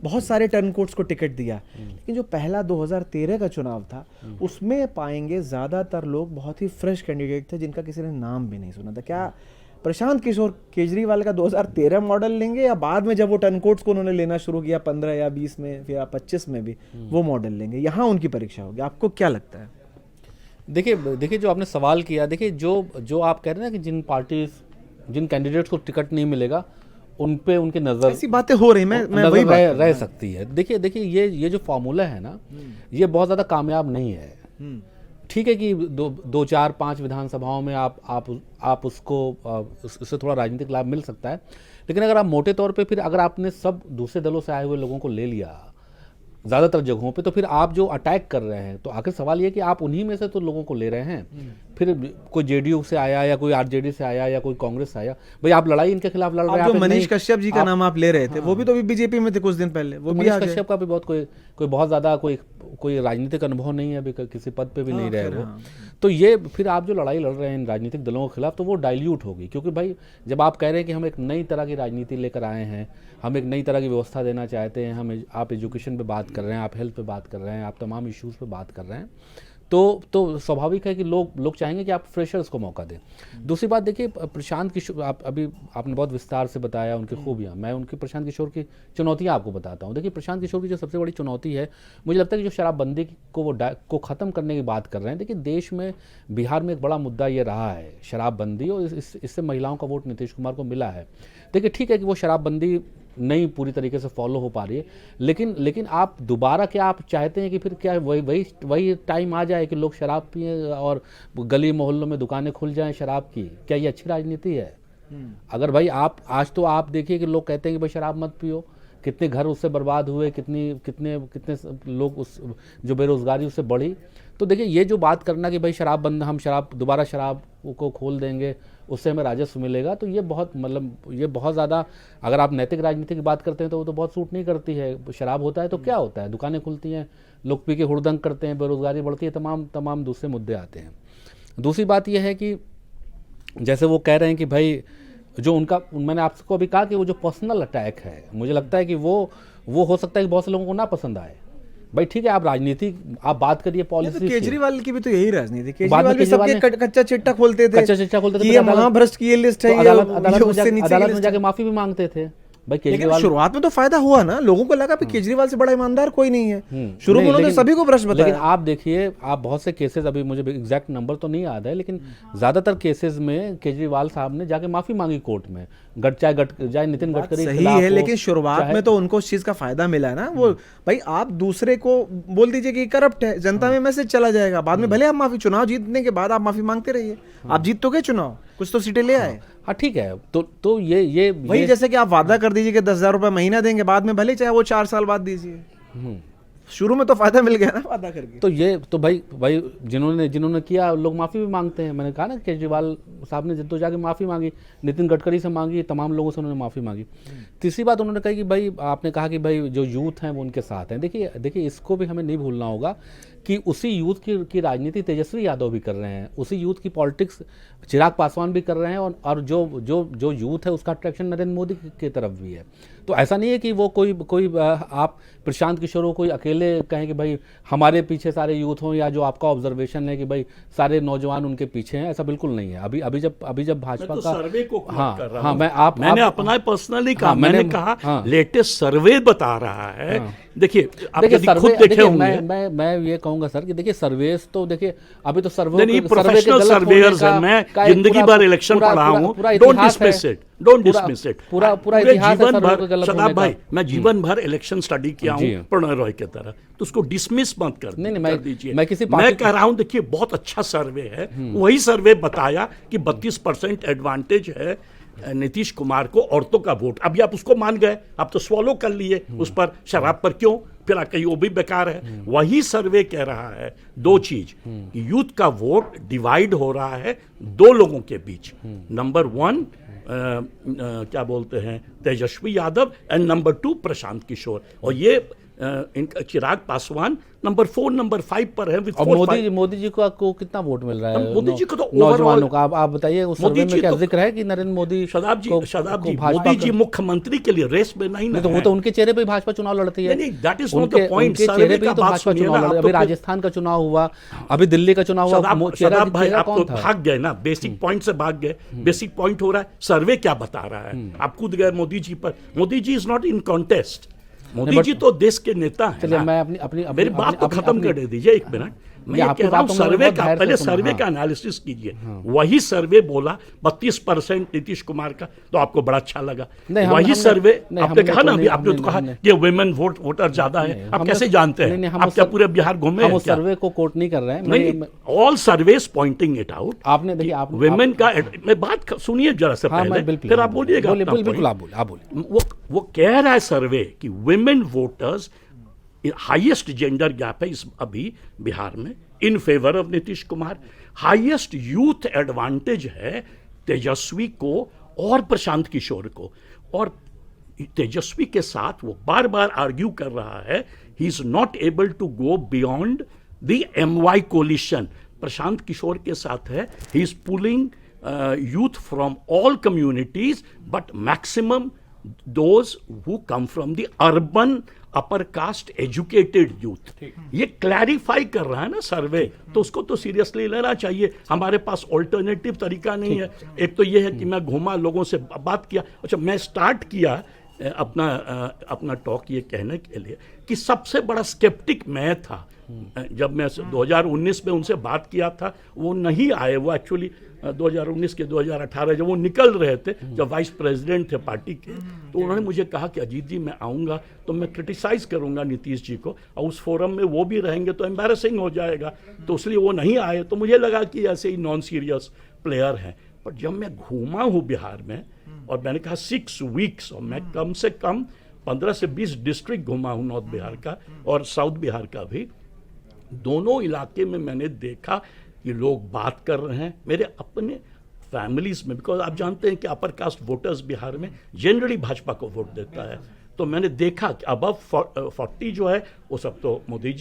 बहुत सारे टर्नकोट्स को टिकट दिया, लेकिन जो पहला 2013 का चुनाव था उसमें पाएंगे ज़्यादातर लोग बहुत ही फ्रेश कैंडिडेट थे जिनका किसी ने नाम भी नहीं सुना था। क्या प्रशांत किशोर केजरीवाल का 2013 मॉडल लेंगे, या बाद में जब वो टर्नकोट्स को उन्होंने लेना शुरू किया 15 या 20 में फिर 25 में भी वो मॉडल लेंगे? यहाँ उनकी परीक्षा होगी। आपको क्या लगता है? देखिए जो आपने सवाल किया, देखिए जो आप कह रहे हैं ना कि जिन कैंडिडेट्स को टिकट नहीं मिलेगा उन पे उनकी नजर, ऐसी बातें हो रही, मैं वही बात रह सकती है। देखिए ये जो फॉर्मूला है ना, ये बहुत ज़्यादा कामयाब नहीं है। ठीक है कि 2, 4, 5 विधानसभाओं में आप उसको उससे थोड़ा राजनीतिक लाभ मिल सकता है, लेकिन अगर आप मोटे तौर पे फिर अगर आपने सब दूसरे दलों से आए हुए लोगों को ले लिया ज़्यादातर जगहों पे, तो फिर आप जो अटैक कर रहे हैं, तो आखिर सवाल ये कि आप उन्हीं में से तो लोगों को ले रहे हैं। फिर कोई जेडीयू से आया या कोई आरजेडी से आया या कोई कांग्रेस से आया, भाई आप लड़ाई इनके खिलाफ लड़ रहे हैं। जो मनीष कश्यप जी का नाम आप ले रहे थे, वो भी तो अभी बीजेपी में थे कुछ दिन पहले, वो भी मनीष कश्यप का भी बहुत कोई बहुत ज़्यादा कोई राजनीतिक अनुभव नहीं है, अभी किसी पद पे भी नहीं रहे वो। तो ये फिर आप जो लड़ाई लड़ रहे हैं इन राजनीतिक दलों के खिलाफ, तो वो डाइल्यूट होगी, क्योंकि भाई जब आप कह रहे हैं कि हम एक नई तरह की राजनीति लेकर आए हैं, हम एक नई तरह की व्यवस्था देना चाहते हैं, आप एजुकेशन पे बात कर रहे हैं, आप हेल्थ पे बात कर रहे हैं, आप तमाम इश्यूज़ पे बात कर रहे हैं, तो स्वाभाविक है कि लोग चाहेंगे कि आप फ्रेशर्स को मौका दें। दूसरी बात देखिए, प्रशांत किशोर आपने बहुत विस्तार से बताया उनकी खूबियाँ, मैं उनकी प्रशांत किशोर की चुनौतियाँ आपको बताता हूँ। देखिए प्रशांत किशोर की जो सबसे बड़ी चुनौती है, मुझे लगता है कि जो शराबबंदी को ख़त्म करने की बात कर रहे हैं। देखिए देश में, बिहार में एक बड़ा मुद्दा ये रहा है शराबबंदी, और इससे महिलाओं का वोट नीतीश कुमार को मिला है। देखिए ठीक है कि वो शराबबंदी नहीं पूरी तरीके से फॉलो हो पा रही है, लेकिन आप दोबारा क्या आप चाहते हैं कि फिर क्या वही टाइम आ जाए कि लोग शराब पिए और गली मोहल्लों में दुकानें खुल जाएं शराब की? क्या ये अच्छी राजनीति है? अगर भाई आज तो आप देखिए कि लोग कहते हैं कि भाई शराब मत पियो, कितने घर उससे बर्बाद हुए, कितने लोग उस जो बेरोजगारी उससे बढ़ी। तो देखिए ये जो बात करना कि भाई हम दोबारा शराब को खोल देंगे, उससे हमें राजस्व मिलेगा, तो ये बहुत ज़्यादा, अगर आप नैतिक राजनीति की बात करते हैं तो वो तो बहुत सूट नहीं करती है। शराब होता है तो क्या होता है, दुकानें खुलती हैं, लोग पी के हुड़दंग करते हैं, बेरोजगारी बढ़ती है, तमाम दूसरे मुद्दे आते हैं। दूसरी बात यह है कि जैसे वो कह रहे हैं कि भाई जो मैंने आपको अभी कहा कि वो जो पर्सनल अटैक है, मुझे लगता है कि वो हो सकता है कि बहुत से लोगों को ना पसंद आए। भाई ठीक है, आप बात करिए पॉलिसी। तो केजरीवाल की भी तो यही राजनीति, केजरीवाल भी सबके कच्चा चिट्ठा खोलते थे, ये महाभ्रष्ट की लिस्ट है, अदालत में जाके माफी भी मांगते थे। भाई केजरीवाल शुरुआत में तो फायदा हुआ ना, लोगों को लगा कि केजरीवाल से बड़ा ईमानदार कोई नहीं है। शुरू में उन्होंने सभी को भ्रष्ट बताया। लेकिन आप देखिए, आप बहुत से केसेस, अभी मुझे एग्जैक्ट नंबर तो नहीं याद है, लेकिन ज्यादातर केसेस में केजरीवाल साहब ने जाके माफी मांगी कोर्ट में, चाहे नितिन गडकरी सही है, लेकिन शुरुआत में तो उनको उस चीज का फायदा मिला ना। वो भाई आप दूसरे को बोल दीजिए कि करप्ट है, जनता में मैसेज चला जाएगा, बाद में भले आप चुनाव जीतने के बाद आप माफी मांगते रहिए, आप जीत तो गए चुनाव, कुछ तो सीटें ले आए। हाँ ठीक है, तो ये वही जैसे कि आप वादा कर दीजिए कि 10,000 रुपये महीना देंगे, बाद में भले चाहे वो 4 साल बाद दीजिए, शुरू में तो फायदा मिल गया ना वादा करके। तो ये तो भाई जिन्होंने किया लोग माफ़ी भी मांगते हैं। मैंने कहा ना केजरीवाल साहब ने तो जाके माफ़ी मांगी, नितिन गडकरी से मांगी, तमाम लोगों से उन्होंने माफ़ी मांगी। तीसरी बात उन्होंने कही कि भाई आपने कहा कि भाई जो यूथ हैं वो उनके साथ हैं। देखिए इसको भी हमें नहीं भूलना होगा कि उसी यूथ की राजनीति तेजस्वी यादव भी कर रहे हैं, उसी यूथ की पॉलिटिक्स चिराग पासवान भी कर रहे हैं, और जो यूथ है उसका अट्रैक्शन नरेंद्र मोदी की तरफ भी है। तो ऐसा नहीं है कि वो कोई आप प्रशांत किशोर को कोई अकेले कहें कि भाई हमारे पीछे सारे यूथ हों, या जो आपका ऑब्जर्वेशन है कि भाई सारे नौजवान उनके पीछे हैं, ऐसा बिल्कुल नहीं है। अभी जब भाजपा का सर्वे को कर रहा हाँ, हूं। मैंने अपना पर्सनली कहा, मैंने कहा लेटेस्ट सर्वे बता रहा है। देखिए आप यदि खुद देखे होंगे, मैं ये कहूंगा सर कि देखिए सर्वेस तो देखिए अभी तो प्रोफेशनल सर्वेयर्स हैं। मैं जिंदगी भर इलेक्शन पढ़ा हूं, डोंट डिसमिस इट। पूरा इतिहास है जीवन भर शदाब भाई, मैं जीवन भर इलेक्शन स्टडी किया हूं प्रणय रॉय की तरह, तो उसको डिसमिस मत कर दीजिए। मैं कह रहा हूं देखिए बहुत अच्छा सर्वे है, वही सर्वे बताया कि 32% एडवांटेज है नीतीश कुमार को औरतों का वोट। अभी आप उसको मान गए, आप तो स्वॉलो कर लिए उस पर, शराब पर क्यों, फिर आप कहिए वो भी बेकार है। वही सर्वे कह रहा है दो चीज, यूथ का वोट डिवाइड हो रहा है दो लोगों के बीच, नंबर 1 क्या बोलते हैं तेजस्वी यादव, एंड नंबर 2 प्रशांत किशोर, और ये इनका चिराग पासवान नंबर 4 नंबर 5 पर है। और मोदी जी को कितना वोट मिल रहा है? मोदी जी को तो नौजवानों का आप बताइए, उस सर्वे में क्या जिक्र है कि नरेंद्र मोदी शदाब जी मोदी जी मुख्यमंत्री के लिए रेस में नहीं, तो वो तो उनके चेहरे पे भाजपा चुनाव लड़ती है। That is not the point. चेहरे पे तो भाजपा चुनाव लड़, अभी राजस्थान का चुनाव हुआ, अभी दिल्ली का चुनाव हुआ। शदाब भाई आप तो भाग गए ना, बेसिक पॉइंट से भाग गए। बेसिक पॉइंट हो रहा है सर्वे क्या बता रहा है, आप कूद गए मोदी जी पर। Modi ji is not in contest, Modi ji तो देश के नेता हैं। चलिए मैं अपनी मेरी बात तो खत्म कर दीजिए, एक मिनट। मैं ये कह रहा हूं सर्वे का, पहले सर्वे का एनालिसिस कीजिए। वही सर्वे बोला 32% नीतीश कुमार का, तो आपको बड़ा अच्छा लगा। वही सर्वे आपने कहा ना, अभी आपने तो कहा कि वुमेन वोटर ज्यादा है, आप कैसे जानते हैं? आप क्या पूरे बिहार घूमे? हम उस सर्वे को कोट नहीं कर रहे हैं, all surveys pointing it out. आपने देखिए आप वुमेन का, मैं बात सुनिए जरा से पहले, फिर आप बोलिएगा। बिल्कुल आप बोलिए। वो कह रहा है सर्वे कि women voters highest gender gap है इस अभी बिहार में in favour of Nitish Kumar. Highest youth advantage है तेजस्वी को और प्रशांत किशोर को, और तेजस्वी के साथ वो बार बार आर्ग्यू कर रहा है he is not able to go beyond the MY coalition. Prashant Kishor के साथ है he is pulling youth from all communities but maximum those who come from the urban upper caste educated youth। ये क्लैरिफाई कर रहा है ना सर्वे, तो उसको तो सीरियसली लेना चाहिए। हमारे पास ऑल्टरनेटिव तरीका नहीं है। एक तो ये है कि मैं घूमा, लोगों से बात किया। अच्छा, मैं स्टार्ट किया अपना टॉक ये कहने के लिए कि सबसे बड़ा स्केप्टिक मैं था जब मैं 2019 में उनसे बात किया था। वो नहीं आए, वो एक्चुअली 2019 के 2018 जब वो निकल रहे थे, जब वाइस प्रेसिडेंट थे पार्टी के, तो उन्होंने मुझे कहा कि अजीत जी मैं आऊँगा तो मैं क्रिटिसाइज़ करूँगा नीतीश जी को, और उस फोरम में वो भी रहेंगे तो एम्बैरेसिंग हो जाएगा, तो इसलिए वो नहीं आए। तो मुझे लगा कि ऐसे ही नॉन सीरियस प्लेयर हैं। पर जब मैं घूमा हूँ बिहार में, और मैंने कहा 6 वीक्स, और मैं कम से कम 15 से 20 डिस्ट्रिक्ट घूमा हूँ नॉर्थ बिहार का और साउथ बिहार का भी, दोनों इलाके में मैंने देखा कि लोग बात कर रहे हैं मेरे अपने फैमिलीज में, बिकॉज आप जानते हैं कि अपर कास्ट वोटर्स बिहार में जनरली भाजपा को वोट देता है। तो मैंने देखा कि अबव 40 जो है वो सब तो मोदी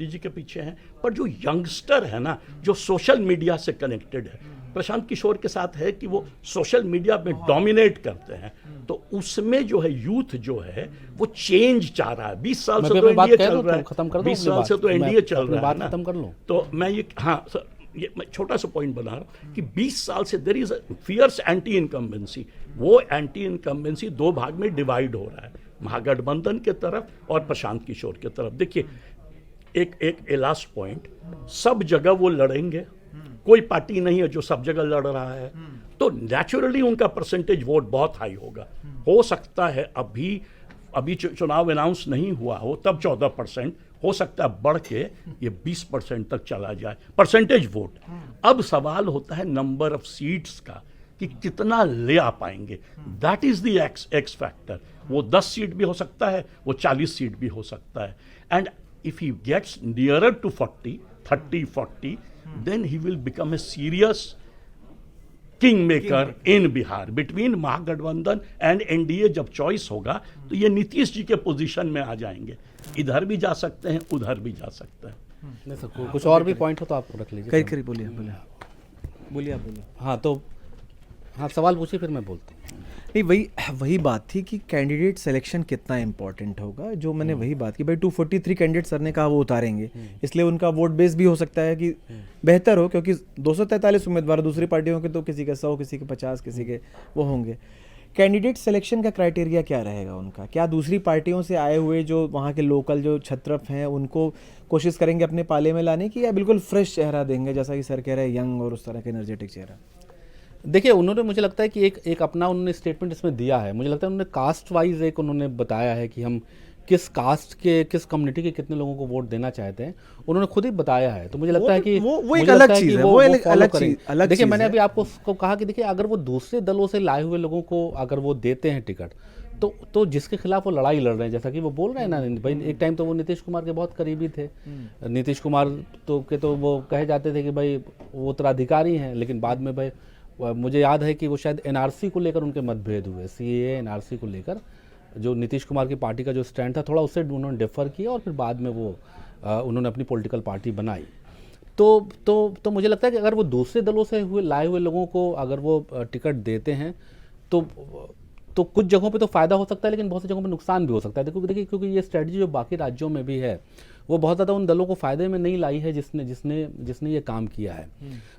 जी के पीछे हैं, पर जो यंगस्टर है ना, जो सोशल मीडिया से कनेक्टेड है, प्रशांत किशोर के साथ है कि वो सोशल मीडिया में डोमिनेट करते हैं, तो उसमें जो है यूथ जो है वो चेंज चाह रहा है। 20 साल से तो एनडीए चल रहा है, 20 साल से तो एनडीए चल रहा है ना। तो मैं ये, हाँ सर, ये मैं छोटा सा पॉइंट बना रहा हूँ कि 20 साल से there is fierce anti incumbency. वो एंटी इनकम्बेंसी 2 भाग में डिवाइड हो रहा है, महागठबंधन के तरफ और प्रशांत किशोर के तरफ। देखिए एक लास्ट पॉइंट, सब जगह वो लड़ेंगे, कोई पार्टी नहीं है जो सब जगह लड़ रहा है, तो नेचुरली उनका परसेंटेज वोट बहुत हाई होगा। हो सकता है अभी चुनाव अनाउंस नहीं हुआ हो तब 14%, हो सकता है बढ़ के ये 20% तक चला जाए परसेंटेज वोट। अब सवाल होता है नंबर ऑफ सीट्स का कि कितना ले आ पाएंगे। That is the x factor. वो 10 सीट भी हो सकता है, वो 40 सीट भी हो सकता है। And if he gets nearer to 30-40, then he will become a serious king maker in Bihar. Between Mahagathbandhan and NDA जब चॉइस होगा तो ये नीतीश जी के पोजीशन में आ जाएंगे। इधर भी जा सकते हैं, उधर भी जा सकते हैं। नहीं सर, कुछ और भी पॉइंट हो तो आप रख लीजिए। करी बोलिए बोलिए बोलिए आप बोलिए। हाँ तो हाँ, सवाल पूछिए फिर मैं बोलता हूँ। नहीं, वही बात थी कि कैंडिडेट सिलेक्शन कितना इंपॉर्टेंट होगा। जो मैंने वही बात की, भाई 243 कैंडिडेट सर ने कहा वो उतारेंगे, इसलिए उनका वोट बेस भी हो सकता है कि बेहतर हो, क्योंकि 243 उम्मीदवार, दूसरी पार्टियों के तो किसी के 100, किसी के 50, किसी के वो होंगे। कैंडिडेट सिलेक्शन का क्राइटेरिया क्या रहेगा उनका? क्या दूसरी पार्टियों से आए हुए जो वहाँ के लोकल जो छत्रप हैं उनको कोशिश करेंगे अपने पाले में लाने की, या बिल्कुल फ्रेश चेहरा देंगे जैसा कि सर कह रहे हैं, यंग और उस तरह का एनर्जेटिक चेहरा? देखिए, उन्होंने, मुझे लगता है कि एक अपना उन्होंने स्टेटमेंट इसमें दिया है। मुझे लगता है उन्होंने कास्ट वाइज एक उन्होंने बताया है कि हम किस कास्ट के, किस कम्युनिटी के कितने लोगों को वोट देना चाहते हैं, उन्होंने खुद ही बताया है। तो मुझे लगता है कि वो एक अलग चीज़ है, वो एक अलग चीज़। देखिए, मैंने अभी आपको कहा कि देखिए, अगर वो दूसरे दलों से लाए हुए लोगों को अगर वो देते हैं टिकट, तो जिसके खिलाफ वो लड़ाई लड़ रहे हैं, जैसा कि वो बोल रहे हैं ना भाई, एक टाइम तो वो नीतीश कुमार के बहुत करीबी थे। नीतीश कुमार तो वो कहे जाते थे कि भाई वो उत्तराधिकारी हैं, लेकिन बाद में भाई मुझे याद है कि वो शायद एनआरसी को लेकर उनके मतभेद हुए, सीएए एनआरसी को लेकर जो नीतीश कुमार की पार्टी का जो स्टैंड था, थोड़ा उससे उन्होंने डिफर किया और फिर बाद में वो उन्होंने अपनी पॉलिटिकल पार्टी बनाई। तो मुझे लगता है कि अगर वो दूसरे दलों से लाए हुए लोगों को अगर वो टिकट देते हैं तो कुछ जगहों पे तो फ़ायदा हो सकता है, लेकिन बहुत सी जगहों पे नुकसान भी हो सकता है। देखिए, क्योंकि ये स्ट्रेटजी जो बाकी राज्यों में भी है वो बहुत ज़्यादा उन दलों को फ़ायदे में नहीं लाई है जिसने ये काम किया है।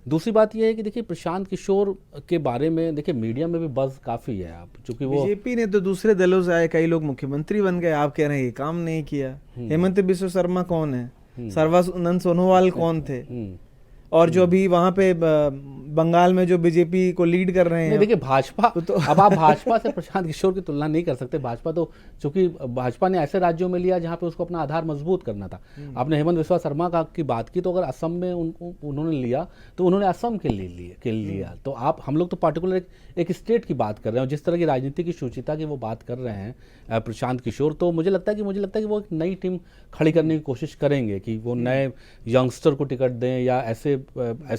दूसरी बात ये है कि देखिए, प्रशांत किशोर के बारे में देखिए मीडिया में भी बज़ काफ़ी है। आप चूँकि वो बीजेपी ने तो दूसरे दलों से आए कई लोग मुख्यमंत्री बन गए, आप कह रहे हैं ये काम नहीं किया। हेमंत बिस्वा शर्मा कौन है? सर्बानंद सोनोवाल कौन थे? और जो अभी वहाँ पे बंगाल में जो बीजेपी को लीड कर रहे हैं, देखिए भाजपा तो अब आप भाजपा से प्रशांत किशोर की तुलना नहीं कर सकते। भाजपा तो चूंकि भाजपा ने ऐसे राज्यों में लिया जहाँ पे उसको अपना आधार मजबूत करना था। आपने हेमंत बिस्वा शर्मा की बात की, तो अगर असम में उन्होंने लिया तो उन्होंने असम के लिए लिया। तो हम लोग तो पार्टिकुलर एक स्टेट की बात कर रहे हैं। जिस तरह की राजनीति की शुचिता की वो बात कर रहे हैं प्रशांत किशोर, तो मुझे लगता है कि वो एक नई टीम खड़ी करने की कोशिश करेंगे कि वो नए यंगस्टर को टिकट दें या ऐसे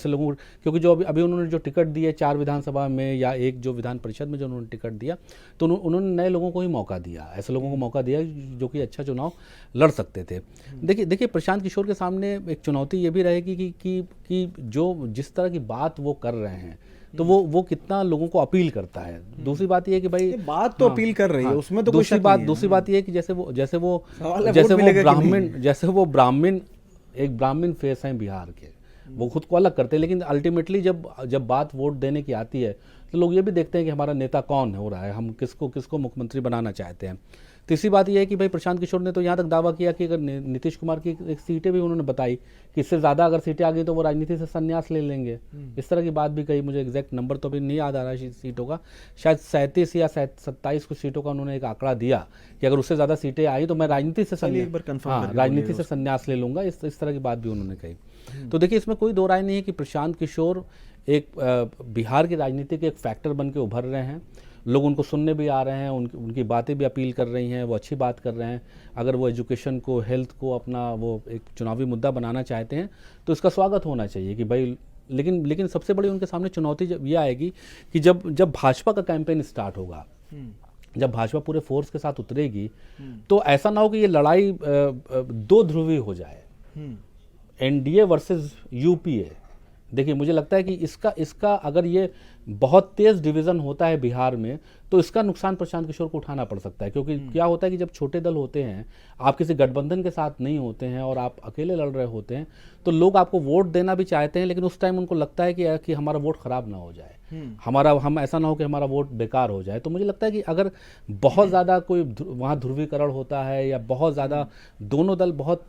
लोगों को, क्योंकि जो अभी उन्होंने जो टिकट दिए 4 विधानसभा में या एक जो विधान परिषद में जो उन्होंने टिकट दिया, तो उन्होंने नए लोगों को ही मौका दिया, ऐसे लोगों को मौका दिया जो कि अच्छा चुनाव लड़ सकते थे। देखिए प्रशांत किशोर के सामने एक चुनौती ये भी रहेगी कि जो जिस तरह की बात वो कर रहे हैं, तो वो कितना लोगों को अपील करता है। दूसरी बात ये है कि भाई बात तो अपील कर रही है, उसमें तो दूसरी बात ये है कि जैसे वो ब्राह्मण एक ब्राह्मण फेस हैं बिहार के, वो खुद को अलग करते हैं, लेकिन अल्टीमेटली जब बात वोट देने की आती है तो लोग ये भी देखते हैं कि हमारा नेता कौन हो रहा है, हम किसको मुख्यमंत्री बनाना चाहते हैं। तीसरी बात यह है कि भाई प्रशांत किशोर ने तो यहाँ तक दावा किया कि अगर नीतीश कुमार की एक सीटें भी उन्होंने बताई कि इससे ज़्यादा अगर सीटें आ गई तो वो राजनीति से संन्यास ले लेंगे। इस तरह की बात भी कही, मुझे एग्जैक्ट नंबर तो अभी नहीं याद आ रहा है सीटों का, शायद 37 या 27 कुछ सीटों का उन्होंने एक आंकड़ा दिया कि अगर उससे ज़्यादा सीटें आई तो मैं राजनीति से संन्यास ले लूँगा। इस तरह की बात भी उन्होंने कही। तो देखिए, इसमें कोई दो राय नहीं है कि प्रशांत किशोर एक बिहार की राजनीति के एक फैक्टर बन के उभर रहे हैं। लोग उनको सुनने भी आ रहे हैं, उनकी बातें भी अपील कर रही हैं, वो अच्छी बात कर रहे हैं। अगर वो एजुकेशन को, हेल्थ को अपना वो एक चुनावी मुद्दा बनाना चाहते हैं तो इसका स्वागत होना चाहिए कि भाई, लेकिन सबसे बड़ी उनके सामने चुनौती जब ये आएगी कि जब भाजपा का कैंपेन स्टार्ट होगा, जब भाजपा पूरे फोर्स के साथ उतरेगी, तो ऐसा ना हो कि ये लड़ाई दो ध्रुवी हो जाए, एनडीए वर्सेस यूपीए। देखिए, मुझे लगता है कि इसका अगर ये बहुत तेज़ डिवीज़न होता है बिहार में, तो इसका नुकसान प्रशांत किशोर को उठाना पड़ सकता है। क्योंकि क्या होता है कि जब छोटे दल होते हैं, आप किसी गठबंधन के साथ नहीं होते हैं और आप अकेले लड़ रहे होते हैं, तो लोग आपको वोट देना भी चाहते हैं, लेकिन उस टाइम उनको लगता है कि हमारा वोट ख़राब ना हो जाए, हम ऐसा ना हो कि हमारा वोट बेकार हो जाए। तो मुझे लगता है कि अगर बहुत ज़्यादा कोई वहाँ ध्रुवीकरण होता है या बहुत ज़्यादा दोनों दल बहुत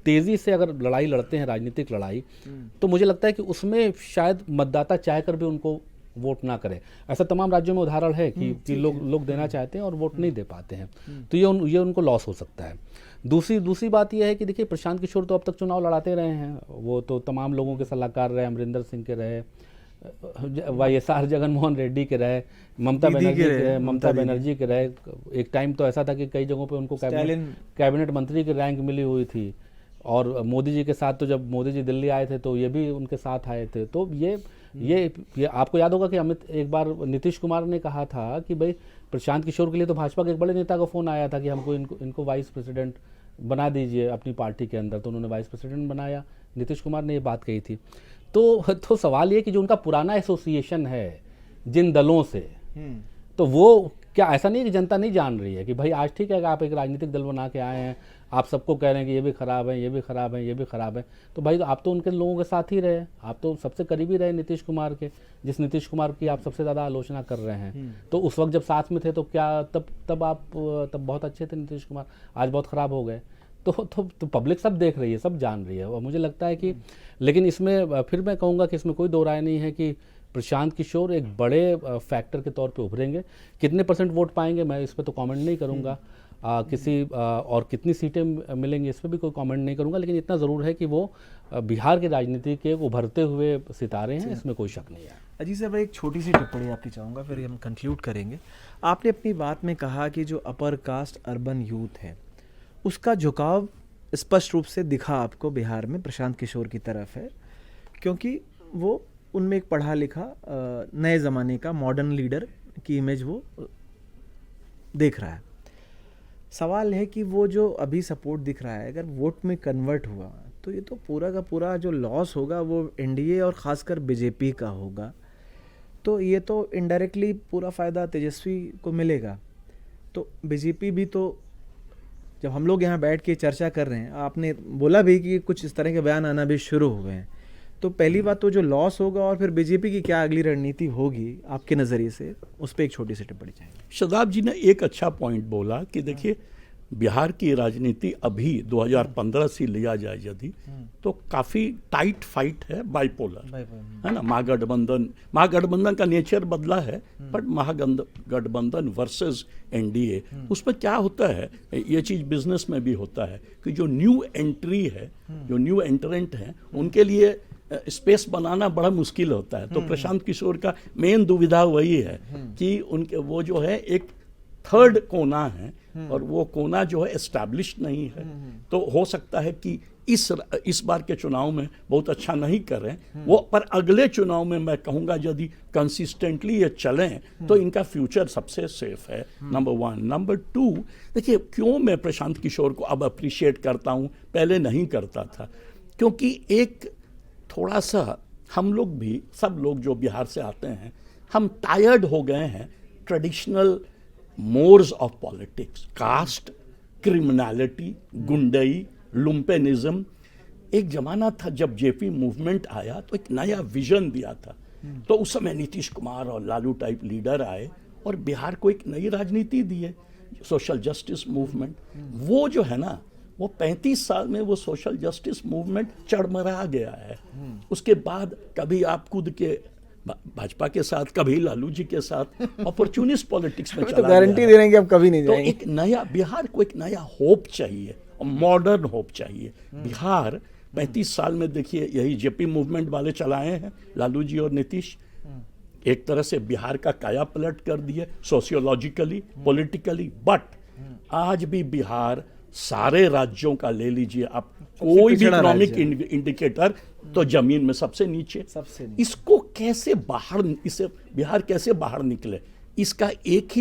तेज़ी से अगर लड़ाई लड़ते हैं, राजनीतिक लड़ाई, तो मुझे लगता है कि उसमें शायद मतदाता चाहकर भी उनको वोट ना करे। ऐसा तमाम राज्यों में उदाहरण है कि लोग देना चाहते हैं और वोट नहीं दे पाते हैं, तो ये उनको लॉस हो सकता है। दूसरी बात यह है कि देखिए प्रशांत किशोर तो अब तक चुनाव लड़ाते रहे हैं, वो तो तमाम लोगों के सलाहकार रहे, अमरिंदर सिंह के रहे, YSR जगनमोहन रेड्डी के रहे, ममता बनर्जी के रहे। एक टाइम तो ऐसा था कि कई जगहों पे उनको कैबिनेट मंत्री की रैंक मिली हुई थी। और मोदी जी के साथ तो जब मोदी जी दिल्ली आए थे तो ये भी उनके साथ आए थे। तो ये आपको याद होगा कि एक बार नीतीश कुमार ने कहा था कि भाई प्रशांत किशोर के लिए तो भाजपा के एक बड़े नेता का फ़ोन आया था कि हमको इनको वाइस प्रेसिडेंट बना दीजिए अपनी पार्टी के अंदर, तो उन्होंने वाइस प्रेसिडेंट बनाया। नीतीश कुमार ने ये बात कही थी। तो सवाल ये कि जो उनका पुराना एसोसिएशन है जिन दलों से, तो वो क्या ऐसा नहीं है कि जनता नहीं जान रही है कि भाई आज ठीक है कि आप एक राजनीतिक दल बना के आए हैं, आप सबको कह रहे हैं कि ये भी ख़राब है, ये भी ख़राब है, ये भी ख़राब है, तो भाई आप तो उनके लोगों के साथ ही रहे, आप तो सबसे करीबी रहे नीतीश कुमार के, जिस नीतीश कुमार की आप सबसे ज़्यादा आलोचना कर रहे हैं। तो उस वक्त जब साथ में थे तो क्या तब बहुत अच्छे थे नीतीश कुमार, आज बहुत ख़राब हो गए। तो पब्लिक सब देख रही है, सब जान रही है। और मुझे लगता है कि लेकिन इसमें फिर मैं कहूँगा कि इसमें कोई दो राय नहीं है कि प्रशांत किशोर एक बड़े फैक्टर के तौर पे उभरेंगे। कितने % वोट पाएंगे मैं इस पर तो कमेंट नहीं करूँगा, और कितनी सीटें मिलेंगी इस पर भी कोई कमेंट नहीं करूँगा, लेकिन इतना ज़रूर है कि वो बिहार की राजनीति के उभरते हुए सितारे हैं, इसमें कोई शक नहीं है। अजीत साहब, एक छोटी सी टिप्पणी आपकी चाहूँगा, फिर हम कंक्लूड करेंगे। आपने अपनी बात में कहा कि जो अपर कास्ट अर्बन यूथ है उसका झुकाव स्पष्ट रूप से दिखा आपको बिहार में प्रशांत किशोर की तरफ है, क्योंकि वो उनमें एक पढ़ा लिखा नए ज़माने का मॉडर्न लीडर की इमेज वो देख रहा है। सवाल है कि वो जो अभी सपोर्ट दिख रहा है अगर वोट में कन्वर्ट हुआ तो ये तो पूरा का पूरा जो लॉस होगा वो एनडीए और ख़ासकर बीजेपी का होगा। तो ये तो इनडायरेक्टली पूरा फ़ायदा तेजस्वी को मिलेगा। तो बीजेपी भी, तो जब हम लोग यहाँ बैठ के चर्चा कर रहे हैं, आपने बोला भी कि कुछ इस तरह के बयान आना भी शुरू हुए हैं, तो पहली बात तो जो लॉस होगा और फिर बीजेपी की क्या अगली रणनीति होगी आपके नज़रिए से, उस पर एक छोटी सी टिप्पणी चाहिए। शदाब जी ने एक अच्छा पॉइंट बोला कि देखिए बिहार की राजनीति अभी 2015 से लिया जाए यदि तो काफ़ी टाइट फाइट है, बाइपोलर है ना। महागठबंधन का नेचर बदला है, बट महागठबंधन वर्सेस एनडीए, उसमें क्या होता है, ये चीज़ बिजनेस में भी होता है कि जो न्यू एंट्री है, जो न्यू एंट्रेंट हैं, उनके लिए स्पेस बनाना बड़ा मुश्किल होता है। तो प्रशांत किशोर का मेन दुविधा वही है कि उनके वो जो है एक थर्ड कोना है और वो कोना जो है एस्टैब्लिश नहीं है। तो हो सकता है कि इस बार के चुनाव में बहुत अच्छा नहीं करें वो, पर अगले चुनाव में मैं कहूँगा यदि कंसिस्टेंटली ये चलें तो इनका फ्यूचर सबसे सेफ है, नंबर 1। नंबर 2, देखिए क्यों मैं प्रशांत किशोर को अब अप्रिशिएट करता हूँ, पहले नहीं करता था, क्योंकि एक थोड़ा सा हम लोग भी, सब लोग जो बिहार से आते हैं, हम टायर्ड हो गए हैं traditional mores of politics, caste, criminality, गुंडई, लुम्पेनिज्म। एक जमाना था जब जेपी मूवमेंट आया तो एक नया विजन दिया था, तो उस समय नीतीश कुमार और लालू टाइप लीडर आए और बिहार को एक नई राजनीति दी है, सोशल जस्टिस मूवमेंट। वो जो है ना, वो 35 साल में वो सोशल जस्टिस मूवमेंट चरमरा गया है। उसके बाद कभी आप खुद के भाजपा के साथ, कभी लालू जी के साथ अपॉर्चुनिस्ट पॉलिटिक्स में चला, तो गारंटी दे रहे हैं कि अब कभी नहीं जाएंगे। तो एक नया बिहार को एक नया होप चाहिए, मॉडर्न होप चाहिए। बिहार 35 साल में देखिए यही जेपी मूवमेंट वाले चलाए हैं, लालू जी और नीतीश, एक तरह से बिहार का काया पलट कर दिए सोशियोलॉजिकली, पॉलिटिकली। बट आज भी बिहार सारे राज्यों का ले लीजिए आप, कोई भी इकोनॉमिक इंडिकेटर तो जमीन में सबसे नीचे। इसको कैसे बाहर, इसे बिहार कैसे बाहर निकले, इसका एक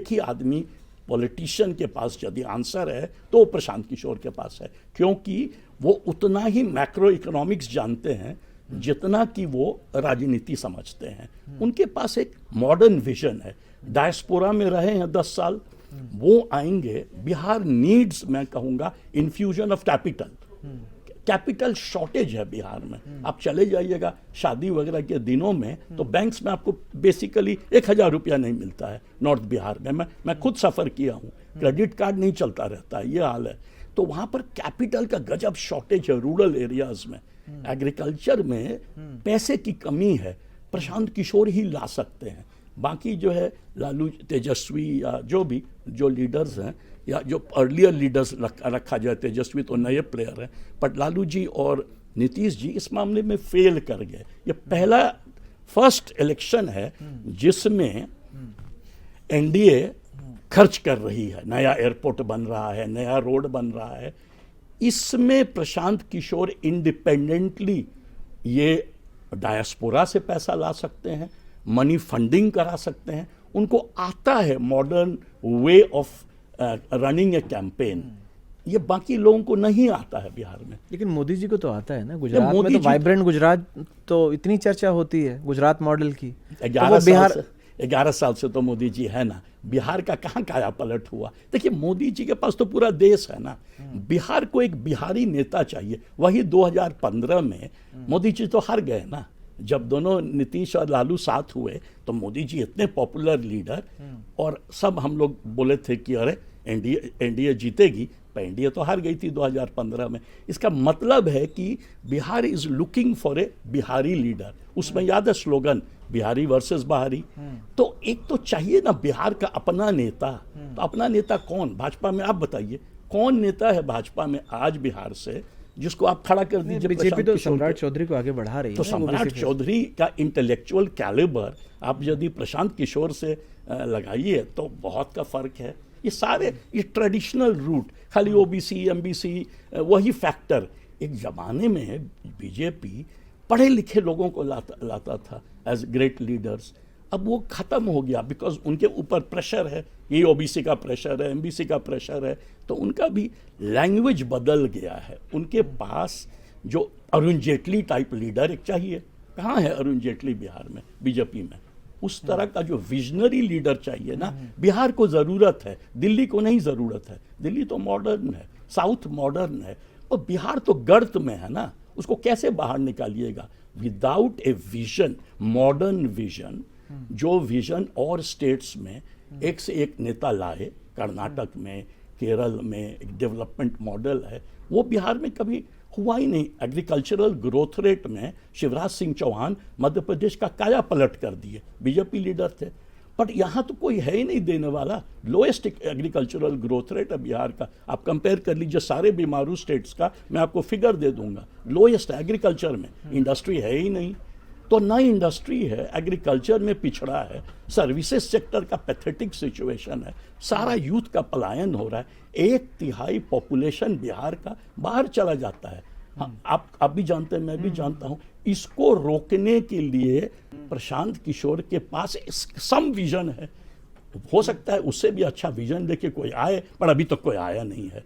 ही आदमी पॉलिटिशियन के पास यदि आंसर है तो प्रशांत किशोर के पास है, क्योंकि वो उतना ही मैक्रो इकोनॉमिक्स जानते हैं जितना कि वो राजनीति समझते हैं। उनके पास एक मॉडर्न विजन है, डायस्पोरा में रहे हैं 10 साल, वो आएंगे। बिहार नीड्स, मैं कहूँगा, इन्फ्यूजन ऑफ कैपिटल शॉर्टेज है बिहार में। आप चले जाइएगा शादी वगैरह के दिनों में तो बैंक्स में आपको बेसिकली 1000 रुपया नहीं मिलता है नॉर्थ बिहार में। मैं खुद सफ़र किया हूँ, क्रेडिट कार्ड नहीं चलता रहता है, ये हाल है। तो वहाँ पर कैपिटल का गजब शॉर्टेज है रूरल एरियाज में। एग्रीकल्चर में पैसे की कमी है, प्रशांत किशोर ही ला सकते हैं। बाकी जो है लालू, तेजस्वी या जो लीडर्स हैं, या जो अर्लियर लीडर्स रखा जाए, तेजस्वी तो नए प्लेयर हैं, पर लालू जी और नीतीश जी इस मामले में फेल कर गए। ये पहला फर्स्ट इलेक्शन है जिसमें एनडीए खर्च कर रही है, नया एयरपोर्ट बन रहा है, नया रोड बन रहा है। इसमें प्रशांत किशोर इंडिपेंडेंटली ये डायस्पोरा से पैसा ला सकते हैं, मनी फंडिंग करा सकते हैं, उनको आता है modern way of running A campaign. ये बाकी लोगों को नहीं आता है बिहार में। लेकिन मोदी जी को तो आता है ना, गुजरात में मोदी तो जी- वाइब्रेंट गुजरात तो इतनी चर्चा होती है गुजरात मॉडल की। 11 साल से तो मोदी जी है ना, बिहार का कहाँ काया पलट हुआ। देखिए मोदी जी के पास तो पूरा देश है ना, बिहार को एक बिहारी नेता चाहिए। वही 2015 में मोदी जी तो हार गए ना, जब दोनों नीतीश और लालू साथ हुए तो मोदी जी इतने पॉपुलर लीडर, और सब हम लोग बोले थे कि अरे एनडीए जीतेगी, पर एनडीए तो हार गई थी 2015 में। इसका मतलब है कि Bihar is looking for a Bihari leader. उसमें याद है स्लोगन, बिहारी वर्सेस बाहरी। तो एक तो चाहिए ना बिहार का अपना नेता। तो अपना नेता कौन भाजपा में, आप बताइए कौन नेता है भाजपा में आज बिहार से जिसको आप खड़ा कर दीजिए। बीजेपी तो सम्राट चौधरी को आगे बढ़ा रही है। तो सम्राट चौधरी का इंटेलेक्चुअल कैलिबर आप यदि प्रशांत किशोर से लगाइए तो बहुत का फर्क है। ये सारे ये ट्रेडिशनल रूट, खाली ओबीसी एमबीसी वही फैक्टर। एक जमाने में बीजेपी पढ़े लिखे लोगों को लाता था एज ग्रेट लीडर्स। अब वो खत्म हो गया बिकॉज उनके ऊपर प्रेशर है, ये ओबीसी का प्रेशर है, एमबीसी का प्रेशर है, तो उनका भी लैंग्वेज बदल गया है। उनके पास जो अरुण जेटली टाइप लीडर एक चाहिए। कहाँ है अरुण जेटली बिहार में, बीजेपी में? उस तरह का जो विजनरी लीडर चाहिए ना, बिहार को ज़रूरत है, दिल्ली को नहीं ज़रूरत है। दिल्ली तो मॉडर्न है, साउथ मॉडर्न है, और बिहार तो गर्त में है ना, उसको कैसे बाहर निकालिएगा? Without a vision, modern vision, जो विजन और स्टेट्स में एक से एक नेता लाए, कर्नाटक में, केरल में एक डेवलपमेंट मॉडल है, वो बिहार में कभी हुआ ही नहीं। एग्रीकल्चरल ग्रोथ रेट में शिवराज सिंह चौहान मध्य प्रदेश का काया पलट कर दिए, बीजेपी लीडर थे। बट यहाँ तो कोई है ही नहीं देने वाला। लोएस्ट एग्रीकल्चरल ग्रोथ रेट है बिहार का। आप कंपेयर कर लीजिए सारे बीमारू स्टेट्स का, मैं आपको फिगर दे दूंगा। लोएस्ट एग्रीकल्चर में, इंडस्ट्री है ही नहीं। तो ना इंडस्ट्री है, एग्रीकल्चर में पिछड़ा है, सर्विसेज सेक्टर का पैथेटिक सिचुएशन है, सारा यूथ का पलायन हो रहा है, 1/3 पॉपुलेशन बिहार का बाहर चला जाता है। आप भी जानते हैं, मैं भी जानता हूं। इसको रोकने के लिए प्रशांत किशोर के पास सम विजन है। हो सकता है उससे भी अच्छा विजन लेके कोई आए, पर अभी तक कोई आया नहीं है।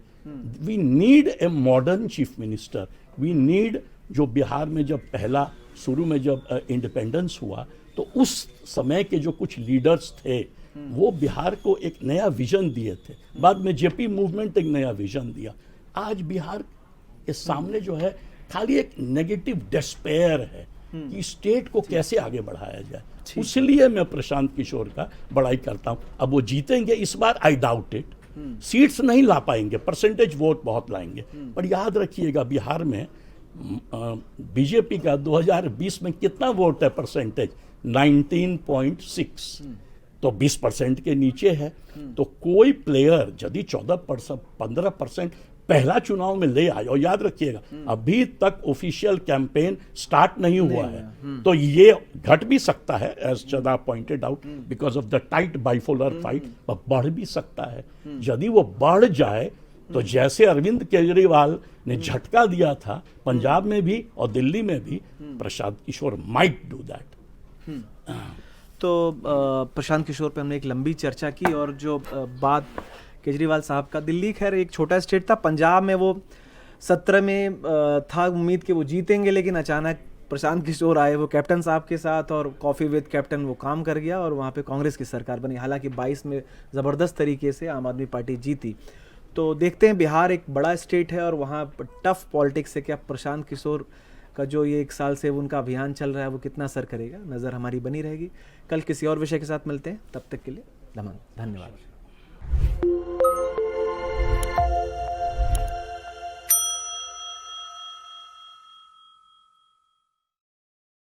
We need a modern chief minister. We need, जो बिहार में जब पहला शुरू में जब इंडिपेंडेंस हुआ तो उस समय के जो कुछ लीडर्स थे वो बिहार को एक नया विजन दिए थे। बाद में जेपी मूवमेंट एक नया विजन दिया। आज बिहार के सामने जो है खाली एक नेगेटिव डिस्पेयर है कि स्टेट को कैसे आगे बढ़ाया जाए। इसलिए मैं प्रशांत किशोर का बड़ाई करता हूं। अब वो जीतेंगे इस बार, आई डाउट इट। सीट्स नहीं ला पाएंगे, परसेंटेज वोट बहुत लाएंगे, पर याद रखिएगा बिहार में बीजेपी का 2020 में कितना वोट है परसेंटेज? 19.6, तो 20% के नीचे है। तो कोई प्लेयर यदि 14% 15% पहला चुनाव में ले आए, और याद रखिएगा अभी तक ऑफिशियल कैंपेन स्टार्ट नहीं हुआ है, तो ये घट भी सकता है एज चदा pointed out because of the tight bipolar fight, बढ़ भी सकता है। यदि वो बढ़ जाए तो जैसे अरविंद केजरीवाल ने झटका दिया था पंजाब में भी और दिल्ली में भी, Prashant Kishor might do that. तो प्रशांत किशोर पे हमने एक लंबी चर्चा की, और जो बात केजरीवाल साहब का, दिल्ली खैर एक छोटा स्टेट था, पंजाब में वो 17 में था उम्मीद कि वो जीतेंगे, लेकिन अचानक प्रशांत किशोर आए वो कैप्टन साहब के साथ, और कॉफ़ी विद कैप्टन वो काम कर गया और वहाँ पे कांग्रेस की सरकार बनी। हालांकि 22 में ज़बरदस्त तरीके से आम आदमी पार्टी जीती। तो देखते हैं, बिहार एक बड़ा स्टेट है और वहाँ टफ पॉलिटिक्स है, क्या प्रशांत किशोर का जो ये 1 साल से उनका अभियान चल रहा है वो कितना असर करेगा। नज़र हमारी बनी रहेगी। कल किसी और विषय के साथ मिलते हैं, तब तक के लिए धन्यवाद।